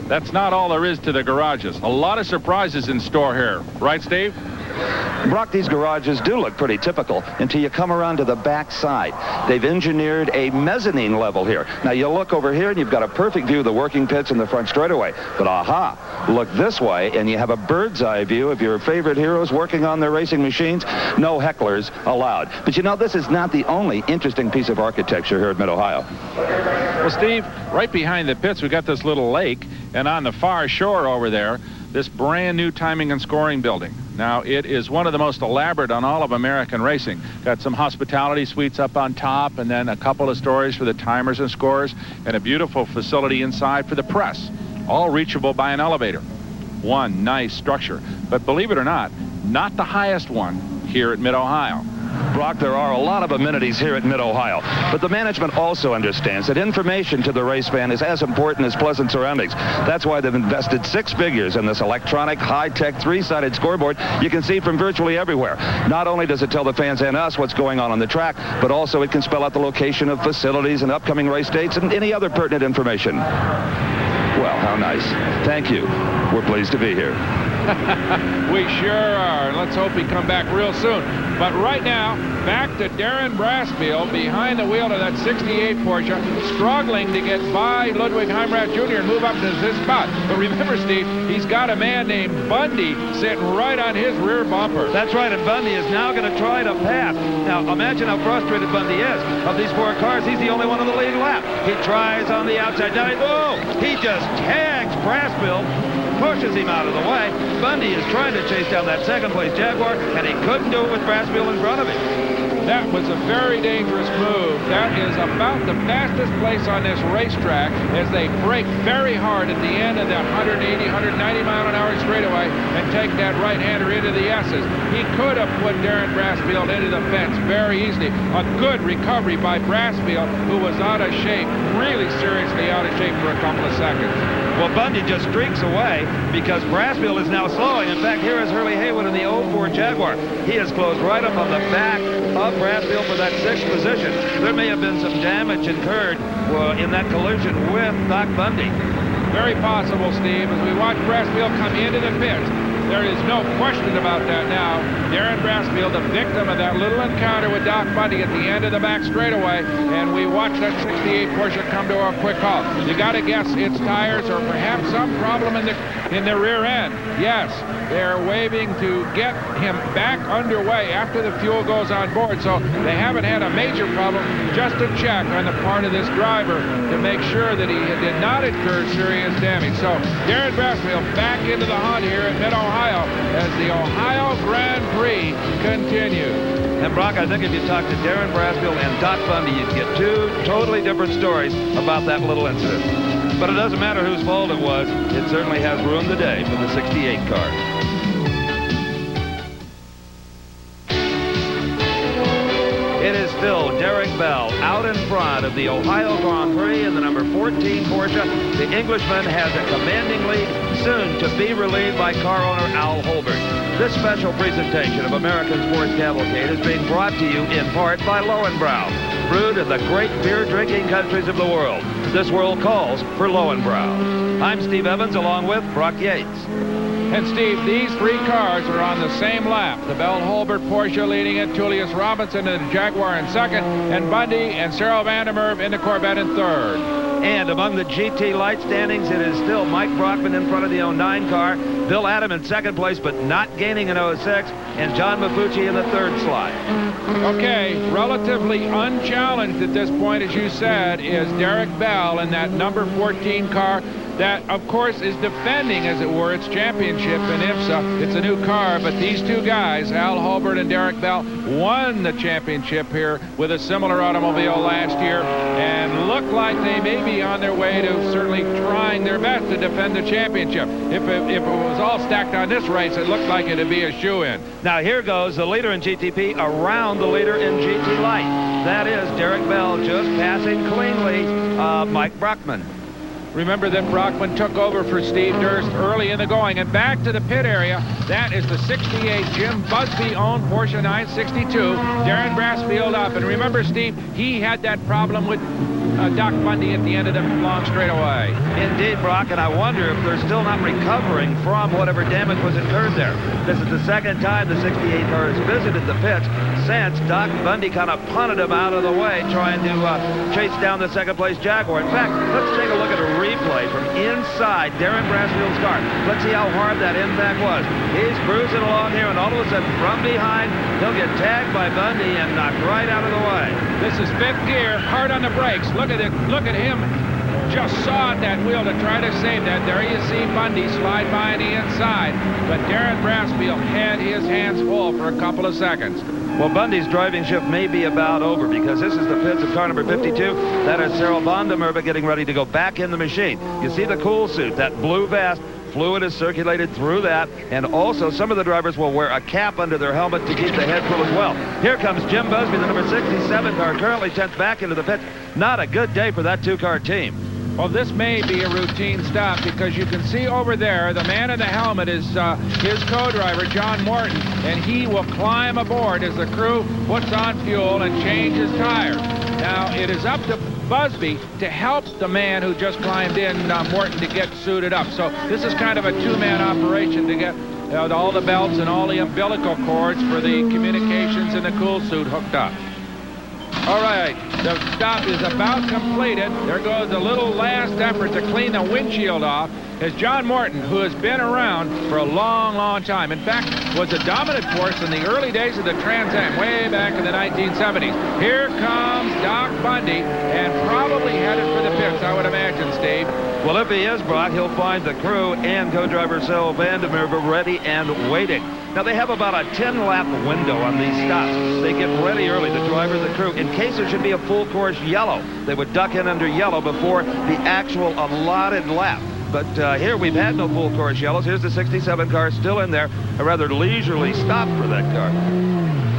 that's not all there is to the garages. A lot of surprises in store here. Right, Steve? Brock, these garages do look pretty typical until you come around to the back side. They've engineered a mezzanine level here. Now, you look over here, and you've got a perfect view of the working pits in the front straightaway. But, aha, look this way, and you have a bird's eye view of your favorite heroes working on their racing machines. No hecklers allowed. But, you know, this is not the only interesting piece of architecture here at Mid-Ohio. Well, Steve, right behind the pits, we got this little lake, and on the far shore over there, this brand new timing and scoring building. Now, it is one of the most elaborate on all of American racing. Got some hospitality suites up on top, and then a couple of stories for the timers and scorers, and a beautiful facility inside for the press, all reachable by an elevator. One nice structure, but believe it or not the highest one here at Mid-Ohio. Brock, there are a lot of amenities here at Mid-Ohio, but the management also understands that information to the race fan is as important as pleasant surroundings. That's why they've invested six figures in this electronic, high-tech, three-sided scoreboard you can see from virtually everywhere. Not only does it tell the fans and us what's going on the track, but also it can spell out the location of facilities and upcoming race dates and any other pertinent information. Well, how nice. Thank you. We're pleased to be here. We sure are. Let's hope he come back real soon. But right now, back to Darren Brassfield behind the wheel of that 68 Porsche, struggling to get by Ludwig Heimrach Jr. and move up to this spot. But remember, Steve, he's got a man named Bundy sitting right on his rear bumper. That's right, and Bundy is now going to try to pass. Now, imagine how frustrated Bundy is. Of these four cars, he's the only one on the lead lap. He tries on the outside. Now, he just tags Brassfield. pushes him out of the way. Bundy is trying to chase down that second-place Jaguar, and he couldn't do it with Brassfield in front of him. That was a very dangerous move. That is about the fastest place on this racetrack as they brake very hard at the end of that 180, 190 mile an hour straightaway and take that right-hander into the S's. He could have put Darren Brassfield into the fence very easily. A good recovery by Brassfield, who was out of shape, really seriously out of shape for a couple of seconds. Well, Bundy just streaks away because Brassfield is now slowing. In fact, here is Hurley Haywood in the 04 Jaguar. He has closed right up on the back of Brassfield for that 6th position. There may have been some damage incurred in that collision with Doc Bundy. Very possible, Steve. As we watch Brassfield come into the pits, there is no question about that now. Darren Brassfield, the victim of that little encounter with Doc Bundy at the end of the back straightaway, and we watch that 68 Porsche come to a quick halt. You got to guess it's tires or perhaps some problem in the rear end. Yes, they're waving to get him back underway after the fuel goes on board, so they haven't had a major problem. Just a check on the part of this driver to make sure that he did not incur serious damage. So Darren Brassfield back into the hunt here at Mid-Ohio as the Ohio Grand Prix continues. And Brock, I think if you talk to Darren Brassfield and Doc Bundy, you'd get two totally different stories about that little incident. But it doesn't matter whose fault it was. It certainly has ruined the day for the 68 car. It is still Derek Bell out in front of the Ohio Grand Prix in the number 14 Porsche. The Englishman has a commanding lead, soon to be relieved by car owner Al Holbert. This special presentation of American Sports Cavalcade is being brought to you in part by Lowenbrau, brewed in the great beer-drinking countries of the world. This world calls for Lowenbrau. I'm Steve Evans along with Brock Yates. And Steve, these 3 cars are on the same lap. The Bell Holbert Porsche leading it, Tullius Robinson in the Jaguar in second, and Bundy and Cyril Vandermerve in the Corvette in third. And among the GT light standings, it is still Mike Brockman in front of the 09 car, Bill Adam in second place, but not gaining an 06, and John Mafucci in the third slot. Okay, relatively unchallenged at this point, as you said, is Derek Bell in that number 14 car. That, of course, is defending, as it were, its championship in IMSA. It's a new car, but these 2 guys, Al Holbert and Derek Bell, won the championship here with a similar automobile last year and look like they may be on their way to certainly trying their best to defend the championship. If it was all stacked on this race, it looked like it'd be a shoe-in. Now here goes the leader in GTP around the leader in GT Light. That is Derek Bell just passing cleanly Mike Brockman. Remember that Brockman took over for Steve Durst early in the going. And back to the pit area, that is the 68 Jim Busby-owned Porsche 962. Darren Brassfield up. And remember, Steve, he had that problem with Doc Bundy at the end of the long straightaway. Indeed, Brock, and I wonder if they're still not recovering from whatever damage was incurred there. This is the second time the 68 car has visited the pits since Doc Bundy kind of punted him out of the way trying to chase down the second-place Jaguar. In fact, let's take a look at a replay from inside Darren Brassfield's car. Let's see how hard that impact was. He's cruising along here, and all of a sudden, from behind, he'll get tagged by Bundy and knocked right out of the way. This is 5th gear, hard on the brakes. Look at it. Look at him. Just saw at that wheel to try to save that. There you see Bundy slide by the inside. But Darren Brassfield had his hands full for a couple of seconds. Well, Bundy's driving shift may be about over because this is the pits of car number 52. That is Cyril Vandermerve getting ready to go back in the machine. You see the cool suit, that blue vest. Fluid is circulated through that, and also some of the drivers will wear a cap under their helmet to keep the head cool as well. Here comes Jim Busby, the number 67 car, currently 10th back into the pits. Not a good day for that 2-car team. Well, this may be a routine stop because you can see over there the man in the helmet is his co-driver, John Morton, and he will climb aboard as the crew puts on fuel and changes tires. Now, it is up to Busby to help the man who just climbed in, Morton, to get suited up. So this is kind of a 2-man operation to get all the belts and all the umbilical cords for the communications and the cool suit hooked up. All right, the stop is about completed. There goes a little last effort to clean the windshield off. is John Morton, who has been around for a long, long time. In fact, was a dominant force in the early days of the Trans Am, way back in the 1970s. Here comes Doc Bundy, and probably headed for the pits, I would imagine, Steve. Well, if he is, Brock, he'll find the crew and co-driver Sel Vandermeer ready and waiting. Now, they have about a 10-lap window on these stops. They get ready early, the driver, the crew. In case there should be a full course yellow, they would duck in under yellow before the actual allotted lap. But here we've had no full course yellows. Here's the 67 car still in there. A rather leisurely stop for that car.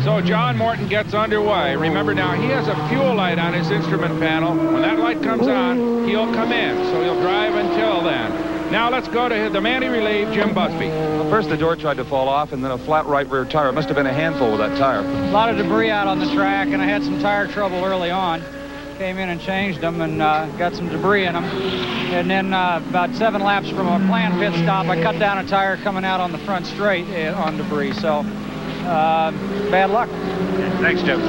So John Morton gets underway. Remember now, he has a fuel light on his instrument panel. When that light comes on, he'll come in. So he'll drive until then. Now let's go to the man he relieved, Jim Busby. Well, first the door tried to fall off, and then a flat right rear tire. It must have been a handful with that tire. A lot of debris out on the track, and I had some tire trouble early on. Came in and changed them and got some debris in them. And then about 7 laps from a planned pit stop, I cut down a tire coming out on the front straight on debris. So bad luck. Thanks, Jim.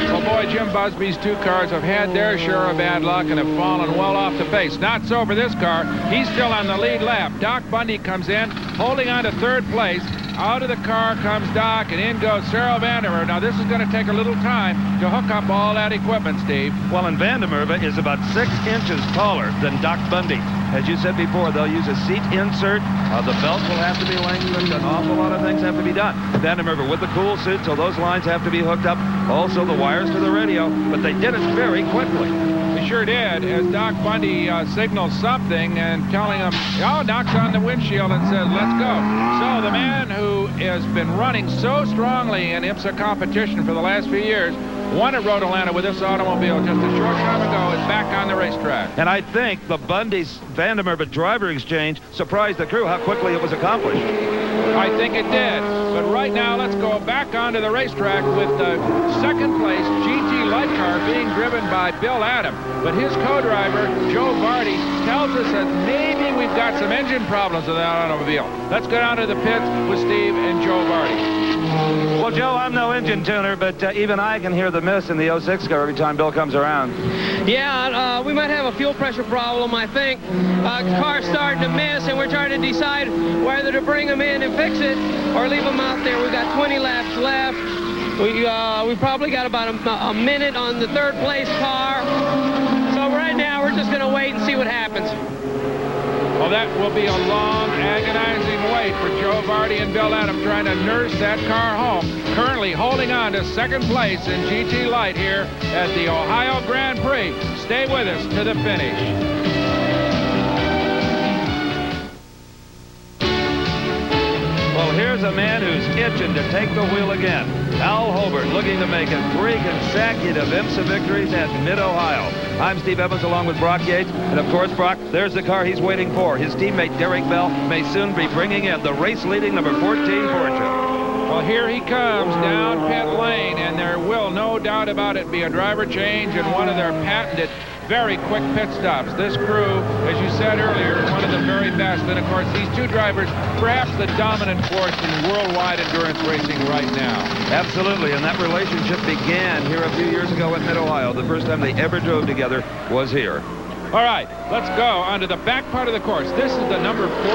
Well, boy, Jim Busby's 2 cars have had their share of bad luck and have fallen well off the pace. Not so for this car. He's still on the lead lap. Doc Bundy comes in, holding on to 3rd place. Out of the car comes Doc, and in goes Sel Vandermeer. Now, this is going to take a little time to hook up all that equipment, Steve. Well, and Vandermeer is about 6 inches taller than Doc Bundy. As you said before, they'll use a seat insert. The belt will have to be lengthened. An awful lot of things have to be done. Vandermeer with the cool suit, so those lines have to be hooked up. Also, the wires to the radio. But they did it very quickly. They sure did, as Doc Bundy signals something and telling him, oh, knocks on the windshield and says, let's go. So the man who has been running so strongly in IMSA competition for the last few years, won at Road Atlanta with this automobile just a short time ago, is back on the racetrack. And I think the Bundy's Vandermeer driver exchange surprised the crew how quickly it was accomplished. I think it did. But right now, let's go back onto the racetrack with the 2nd place GT light car being driven by Bill Adam. But his co-driver, Joe Vardy, tells us that maybe we've got some engine problems with that automobile. Let's go down to the pits with Steve and Joe Vardy. Well, Joe, I'm no engine tuner, but even I can hear the miss in the 06 car every time Bill comes around. Yeah, we might have a fuel pressure problem, I think. Car's starting to miss, and we're trying to decide whether to bring them in and fix it or leave them out there. We've got 20 laps left. We probably got about a minute on the 3rd place car. So right now, we're just going to wait and see what happens. Well, that will be a long, agonizing wait for Joe Vardy and Bill Adam trying to nurse that car home. Currently holding on to 2nd place in GT Light here at the Ohio Grand Prix. Stay with us to the finish. Well, here's a man who's itching to take the wheel again. Al Holbert looking to make it 3 consecutive IMSA victories at Mid-Ohio. I'm Steve Evans along with Brock Yates. And, of course, Brock, there's the car he's waiting for. His teammate Derek Bell may soon be bringing in the race-leading number 14 Porsche. Well, here he comes down pit lane, and there will, no doubt about it, be a driver change and one of their patented very quick pit stops. This crew, as you said earlier, is one of the very best. And, of course, these 2 drivers, perhaps the dominant force in worldwide endurance racing right now. Absolutely, and that relationship began here a few years ago at Mid-Ohio. The first time they ever drove together was here. All right, let's go onto the back part of the course. This is the number 44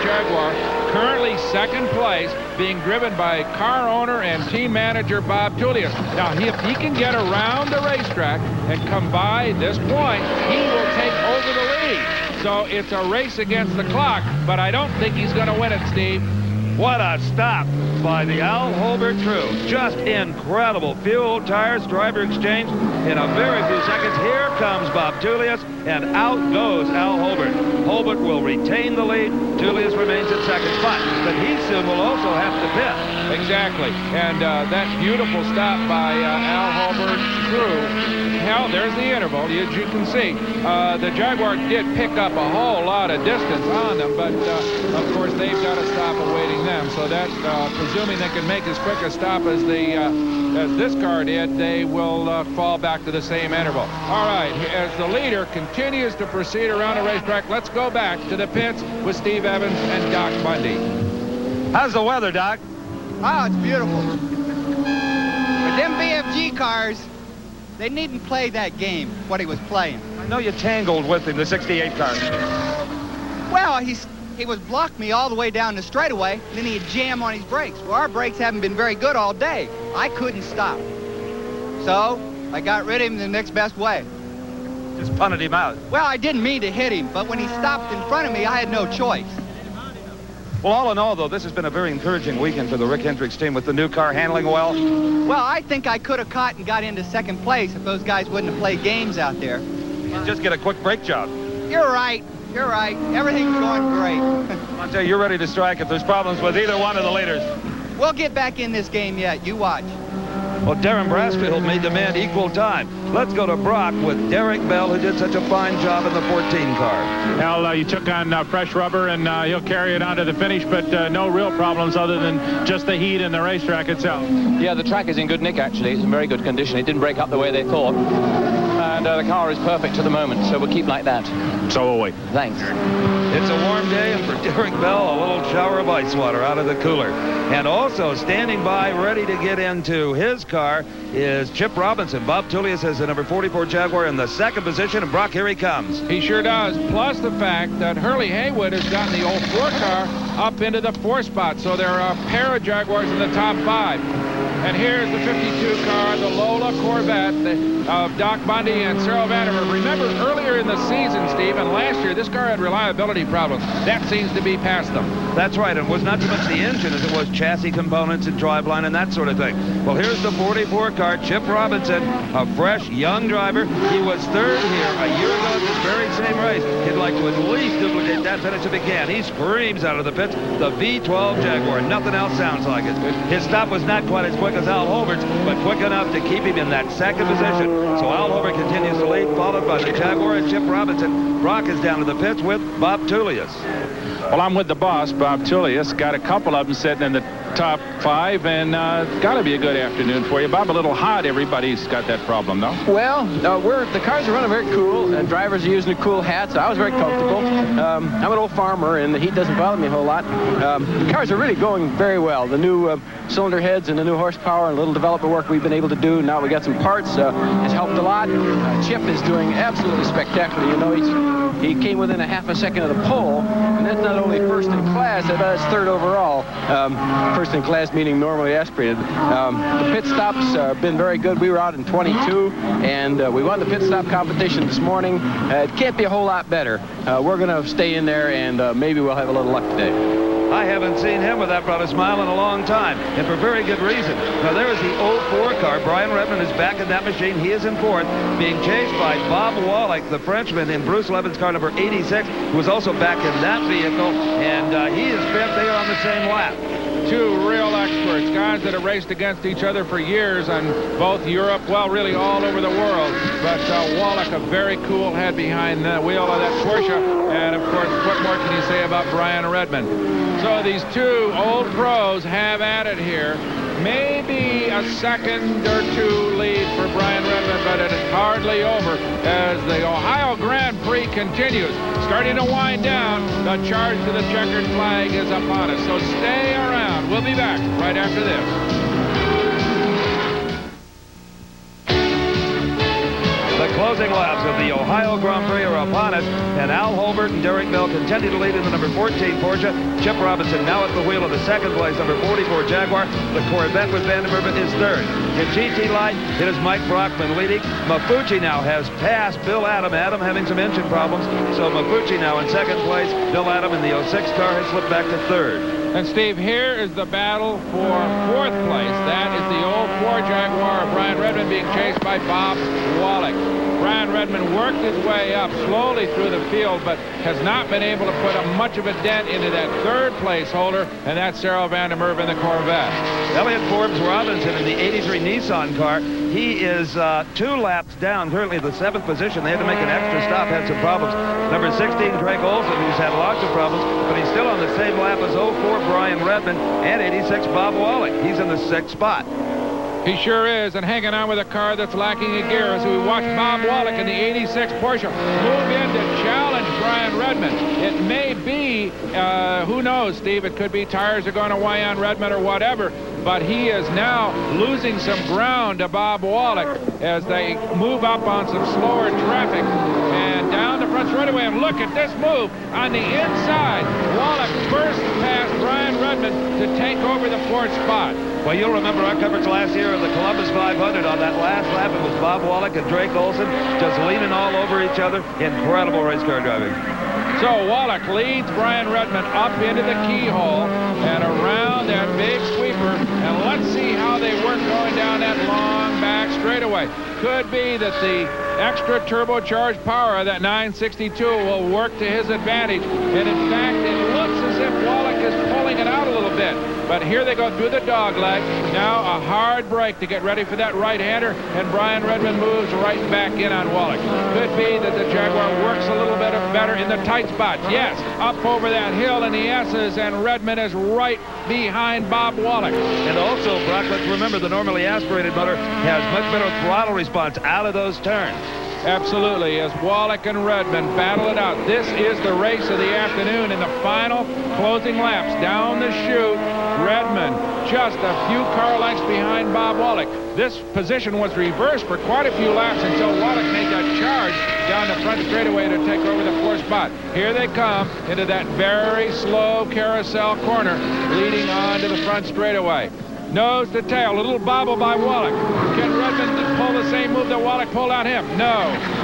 Jaguar, currently 2nd place, being driven by car owner and team manager Bob Tullius. Now, if he can get around the racetrack and come by this point, he will take over the lead. So it's a race against the clock, but I don't think he's going to win it, Steve. What a stop by the Al Holbert crew. Just incredible. Fuel, tires, driver exchange in a very few seconds. Here comes Bob Tullius, and out goes Al Holbert. Holbert will retain the lead. Tullius remains in 2nd, but he soon will also have to pit. Exactly. And that beautiful stop by Al Holbert's crew. Hell, there's the interval, as you can see. The Jaguar did pick up a whole lot of distance on them, but of course they've got to stop awaiting them. So that, presuming they can make as quick a stop as this car did, they will fall back to the same interval. All right, as the leader continues to proceed around the racetrack, let's go back to the pits with Steve Evans and Doc Bundy. How's the weather, Doc? Oh, it's beautiful. But them BFG cars, they needn't play that game, what he was playing. I know you tangled with him, the 68 car. Well, he was blocked me all the way down the straightaway, and then he'd jam on his brakes. Well, our brakes haven't been very good all day. I couldn't stop. So I got rid of him the next best way. Just punted him out. Well, I didn't mean to hit him, but when he stopped in front of me, I had no choice. Well, all in all, though, this has been a very encouraging weekend for the Rick Hendricks team with the new car handling well. Well, I think I could have caught and got into second place if those guys wouldn't have played games out there. You just get a quick brake job. You're right. You're right. Everything's going great. I'll tell you, you're ready to strike if there's problems with either one of the leaders. We'll get back in this game yet. You watch. Well, Darren Brasfield may demand equal time. Let's go to Brock with Derek Bell, who did such a fine job in the 14 car. Well, you took on fresh rubber, and he'll carry it on to the finish, but no real problems other than just the heat and the racetrack itself. Yeah, the track is in good nick, actually. It's in very good condition. It didn't break up the way they thought. And the car is perfect to the moment, so we'll keep like that. So will we. Thanks. It's a warm day, and for Derek Bell, a little shower of ice water out of the cooler. And also standing by, ready to get into his car, is Chip Robinson. Bob Tullius has the number 44 Jaguar in the second position, and Brock, here he comes. He sure does. Plus the fact that Hurley Haywood has gotten the old 4 car up into the 4 spot, so there are a pair of Jaguars in the top 5. And here's the 52 car, the Lola Corvette of Doc Bundy and Cyril Vandermeer. Remember, earlier in the season, Steve, and last year, this car had reliability problems. That seems to be past them. That's right. It was not so much the engine as it was chassis components and driveline and that sort of thing. Well, here's the 44 car, Chip Robinson, a fresh, young driver. He was third here a year ago at this very same race. He'd like to at least duplicate that finish if he can. He screams out of the pits, the V12 Jaguar. Nothing else sounds like it. His stop was not quite as quick as Al Holbert's, but quick enough to keep him in that second position. So Al Holbert continues to lead, followed by the Jaguar and Chip Robinson. Brock is down to the pits with Bob Tullius. Well, I'm with the boss, Bob Tullius. Got a couple of them sitting in the top 5, and got to be a good afternoon for you. Bob, a little hot. Everybody's got that problem, though. Well, the cars are running very cool, and drivers are using the cool hats. So I was very comfortable. I'm an old farmer, and the heat doesn't bother me a whole lot. The cars are really going very well. The new cylinder heads and the new horsepower and a little development work we've been able to do. Now we got some parts. Has helped a lot. Chip is doing absolutely spectacular. You know, he came within a half a second of the pole, and that's not only first in class, but it's third overall. First in class meaning normally aspirated. The pit stops have been very good. We were out in 22, and we won the pit stop competition this morning. It can't be a whole lot better. We're going to stay in there, and maybe we'll have a little luck today. I haven't seen him with that brother smile in a long time, and for very good reason. Now, there is the 04 car. Brian Redmond is back in that machine. He is in fourth, being chased by Bob Wallach, the Frenchman, in Bruce Levin's car number 86, who is also back in that vehicle, and he is fifth. They are on the same lap. Two real experts, guys that have raced against each other for years on both Europe, well, really all over the world. But Wallach, a very cool head behind the wheel of that Porsche. And, of course, what more can you say about Brian Redmond? So these two old pros have at it here. Maybe a second or two lead for Brian Redmond, but it is hardly over as the Ohio Grand Prix continues. Starting to wind down, the charge to the checkered flag is upon us. So stay around. We'll be back right after this. The closing laps of the Ohio Grand Prix are upon us, and Al Holbert and Derek Bell continue to lead in the number 14 Porsche. Chip Robinson now at the wheel of the second place, number 44 Jaguar. The Corvette with Vandermeer is third. In GT Light, it is Mike Brockman leading. Mafucci now has passed Bill Adam. Adam having some engine problems, so Mafucci now in second place. Bill Adam in the 06 car has slipped back to third. And Steve, here is the battle for fourth place. That is the 04 Jaguar of Brian Redmond being chased by Bob Wallach. Brian Redmond worked his way up slowly through the field, but has not been able to put much of a dent into that third place holder, and that's Cyril Vandermeer in the Corvette. Elliot Forbes Robinson in the 83 Nissan car. He is 2 laps down, currently the 7th position. They had to make an extra stop, had some problems. Number 16, Craig Olson, who's had lots of problems, but he's still on the same lap as 04 Brian Redmond and 86 Bob Wallach. He's in the 6th spot. He sure is, and hanging on with a car that's lacking a gear as we watch Bob Wallach in the 86 Porsche move in to challenge Brian Redmond. It may be, who knows, Steve, it could be tires are going away on Redmond or whatever, but he is now losing some ground to Bob Wallach as they move up on some slower traffic. And down the front the straightaway, and look at this move on the inside. Wallach burst past Brian Redmond to take over the 4th spot. Well, you'll remember our coverage last year of the Columbus 500. On that last lap, it was Bob Wallach and Drake Olson just leaning all over each other. Incredible race car driving. So Wallach leads Brian Redmond up into the keyhole and around that big sweeper. And let's see how they work going down that long back straightaway. Could be that the extra turbocharged power of that 962 will work to his advantage. And in fact, it looks as if Wallach is pulling it out a little bit. But here they go through the dogleg. Now a hard break to get ready for that right-hander, and Brian Redmond moves right back in on Wallach. Could be that the Jaguar works a little bit better in the tight spots. Yes, up over that hill in the S's, and Redmond is right behind Bob Wallach. And also, Brock, let's remember the normally aspirated motor has much better throttle response out of those turns. Absolutely, as Wallach and Redmond battle it out. This is the race of the afternoon in the final closing laps down the chute. Redmond just a few car lengths behind Bob Wallach. This position was reversed for quite a few laps until Wallach made that charge down the front straightaway to take over the 4th spot. Here they come into that very slow carousel corner leading on to the front straightaway. Nose to tail, a little bobble by Wallach. Can Redmond pull the same move that Wallach pulled on him? No.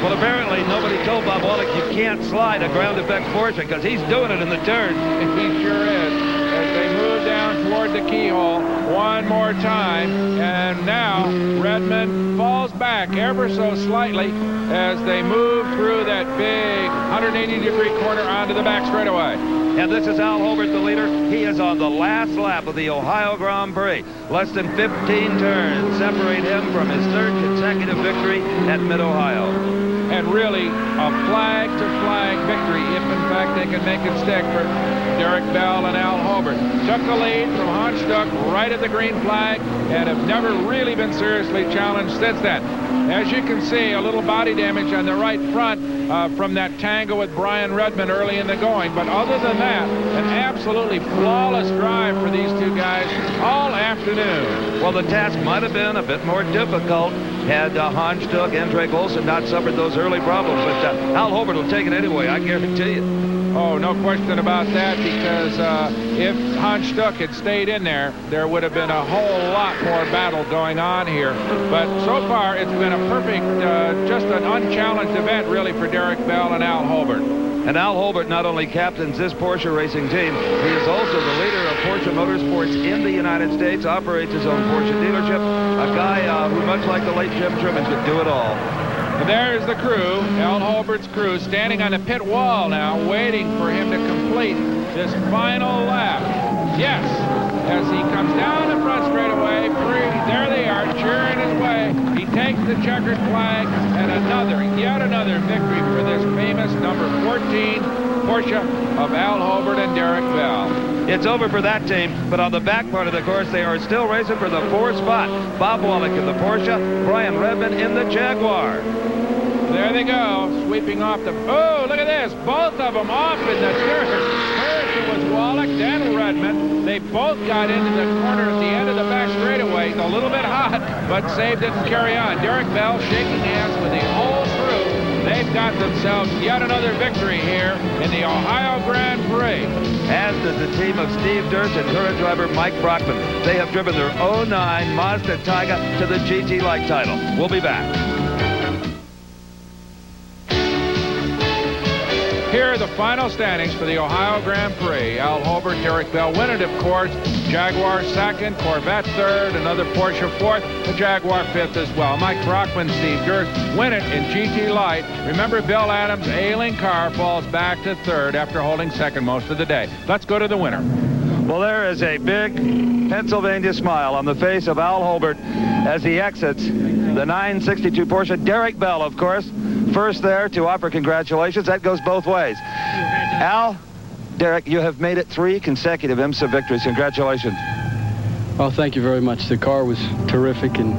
Well, apparently nobody told Bob Wallach you can't slide a ground effect Porsche because he's doing it in the turn. He sure is. As they move down toward the keyhole one more time, and now Redmond falls back ever so slightly as they move through that big 180-degree corner onto the back straightaway. And this is Al Holbert, the leader. He is on the last lap of the Ohio Grand Prix. Less than 15 turns separate him from his 3rd consecutive victory at Mid-Ohio. And really a flag-to-flag victory, if in fact they can make it stick for Derek Bell and Al Holbert. Took the lead from Hans Stuck right at the green flag and have never really been seriously challenged since then. As you can see, a little body damage on the right front from that tangle with Brian Redmond early in the going. But other than that, an absolutely flawless drive for these two guys all afternoon. Well, the task might have been a bit more difficult had Hans Stuck and Drake Olson not suffered those early problems. But Al Holbert will take it anyway, I guarantee you. Oh, no question about that, because if Hans Stuck had stayed in there, there would have been a whole lot more battle going on here. But so far, it's been a perfect, just an unchallenged event, really, for Derek Bell and Al Holbert. And Al Holbert not only captains this Porsche racing team, he is also the leader of Porsche Motorsports in the United States, operates his own Porsche dealership, a guy who, much like the late Jim Truman, could do it all. And there's the crew, Al Holbert's crew, standing on the pit wall now, waiting for him to complete this final lap. Yes, as he comes down the front straightaway, there they are, cheering his way. He takes the checkered flag, and yet another victory for this famous number 14 Porsche of Al Holbert and Derek Bell. It's over for that team, but on the back part of the course, they are still racing for the 4th spot. Bob Wallach in the Porsche, Brian Redmond in the Jaguar. There they go, sweeping off the... Oh, look at this. Both of them off in the dirt. First it was Wallach, then Redmond. They both got into the corner at the end of the back straightaway. A little bit hot, but save didn't carry on. Derek Bell shaking hands with the whole crew. They've got themselves yet another victory here in the Ohio Grand Prix. As does the team of Steve Durst and current driver Mike Brockman. They have driven their 09 Mazda Taiga to the GT Light title. We'll be back. Here are the final standings for the Ohio Grand Prix. Al Holbert, Derek Bell win it, of course. Jaguar second, Corvette third, another Porsche fourth, the Jaguar fifth as well. Mike Brockman, Steve Durst win it in GT Light. Remember, Bill Adams' ailing car falls back to third after holding second most of the day. Let's go to the winner. Well, there is a big Pennsylvania smile on the face of Al Holbert as he exits the 962 Porsche. Derek Bell, of course, first there to offer congratulations. That goes both ways. Al, Derek, you have made it 3 consecutive IMSA victories. Congratulations. Oh, thank you very much. The car was terrific, and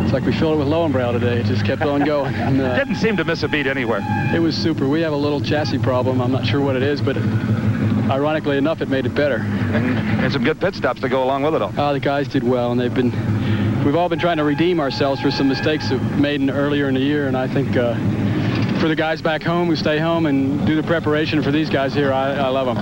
it's like we filled it with Lowenbrow today. It just kept on going. And, didn't seem to miss a beat anywhere. It was super. We have a little chassis problem. I'm not sure what it is, but ironically enough, it made it better. And some good pit stops to go along with it all. The guys did well, and we've all been trying to redeem ourselves for some mistakes that we made earlier in the year, and I think for the guys back home who stay home and do the preparation for these guys here. I love them.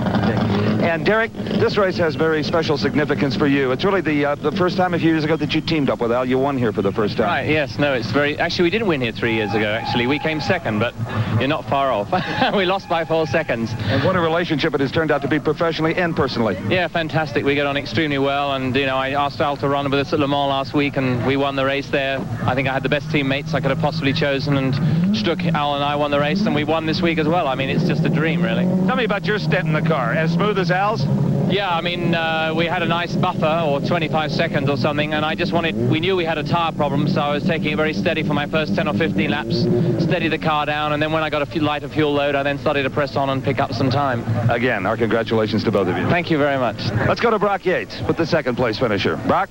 And Derek, this race has very special significance for you. It's really the first time a few years ago that you teamed up with Al. You won here for the first time. Right, yes, no, it's very... Actually, we didn't win here 3 years ago, actually. We came second, but you're not far off. We lost by 4 seconds. And what a relationship it has turned out to be professionally and personally. Yeah, fantastic. We get on extremely well, and, you know, I asked Al to run with us at Le Mans last week, and we won the race there. I think I had the best teammates I could have possibly chosen, and Stuck, Al and I won the race, and we won this week as well. I mean, it's just a dream, really. Tell me about your stint in the car. As smooth as Al's? Yeah, I mean, we had a nice buffer, or 25 seconds or something, and I just wanted... We knew we had a tire problem, so I was taking it very steady for my first 10 or 15 laps, steady the car down, and then when I got a lighter fuel load, I then started to press on and pick up some time. Again, our congratulations to both of you. Thank you very much. Let's go to Brock Yates with the second place finisher. Brock?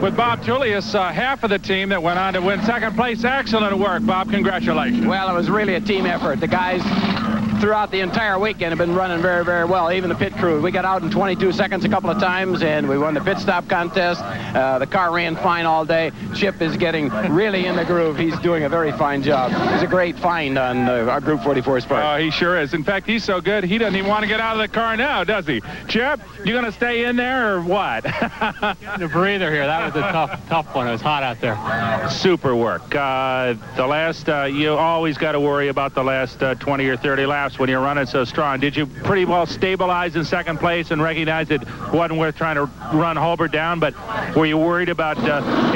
With Bob Julius, half of the team that went on to win second place. Excellent work, Bob. Congratulations. Well, it was really a team effort. The guys throughout the entire weekend have been running very, very well. Even the pit crew. We got out in 22 seconds a couple of times, and we won the pit stop contest. The car ran fine all day. Chip is getting really in the groove. He's doing a very fine job. He's a great find on our Group 44 Sprint. Oh, he sure is. In fact, he's so good, he doesn't even want to get out of the car now, does he? Chip, you going to stay in there or what? The breather here. That was a tough one. It was hot out there. Super work. The last, you always got to worry about the last 20 or 30 laps when you're running so strong. Did you pretty well stabilize in second place and recognize it wasn't worth trying to run Holbert down, but were you worried about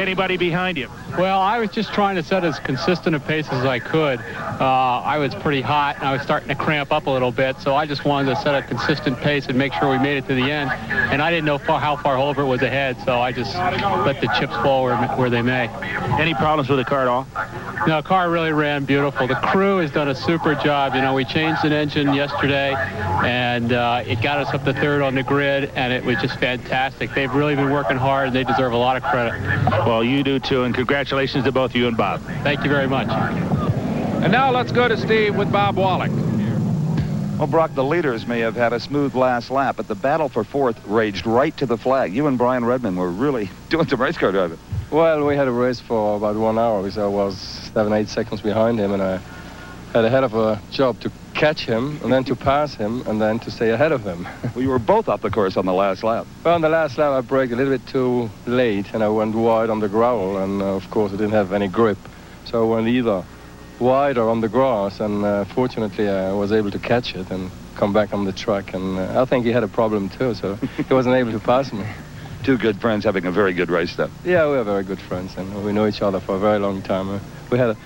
anybody behind you? Well, I was just trying to set as consistent a pace as I could. I was pretty hot, and I was starting to cramp up a little bit, so I just wanted to set a consistent pace and make sure we made it to the end. And I didn't know how far Holbert was ahead, so I just let the chips fall where they may. Any problems with the car at all? No, the car really ran beautiful. The crew has done a super job. You know, we changed an engine yesterday, and it got us up to third on the grid, and it was just fantastic. They've really been working hard, and they deserve a lot of credit. Well, you do too, and congratulations to both you and Bob. Thank you very much. And now let's go to Steve with Bob Wallach. Well, Brock, the leaders may have had a smooth last lap, but the battle for fourth raged right to the flag. You and Brian Redmond were really doing some race car driving. Well, we had a race for about 1 hour because I was 7-8 seconds behind him, and I had a hell of a job to catch him and then to pass him and then to stay ahead of him. Well, you were both off the course on the last lap. Well, on the last lap I braked a little bit too late and I went wide on the gravel, and of course I didn't have any grip, so I went either wide or on the grass, and fortunately I was able to catch it and come back on the track, and I think he had a problem too, so he wasn't able to pass me. Two good friends having a very good race, though. Yeah, we are very good friends, and we know each other for a very long time. We had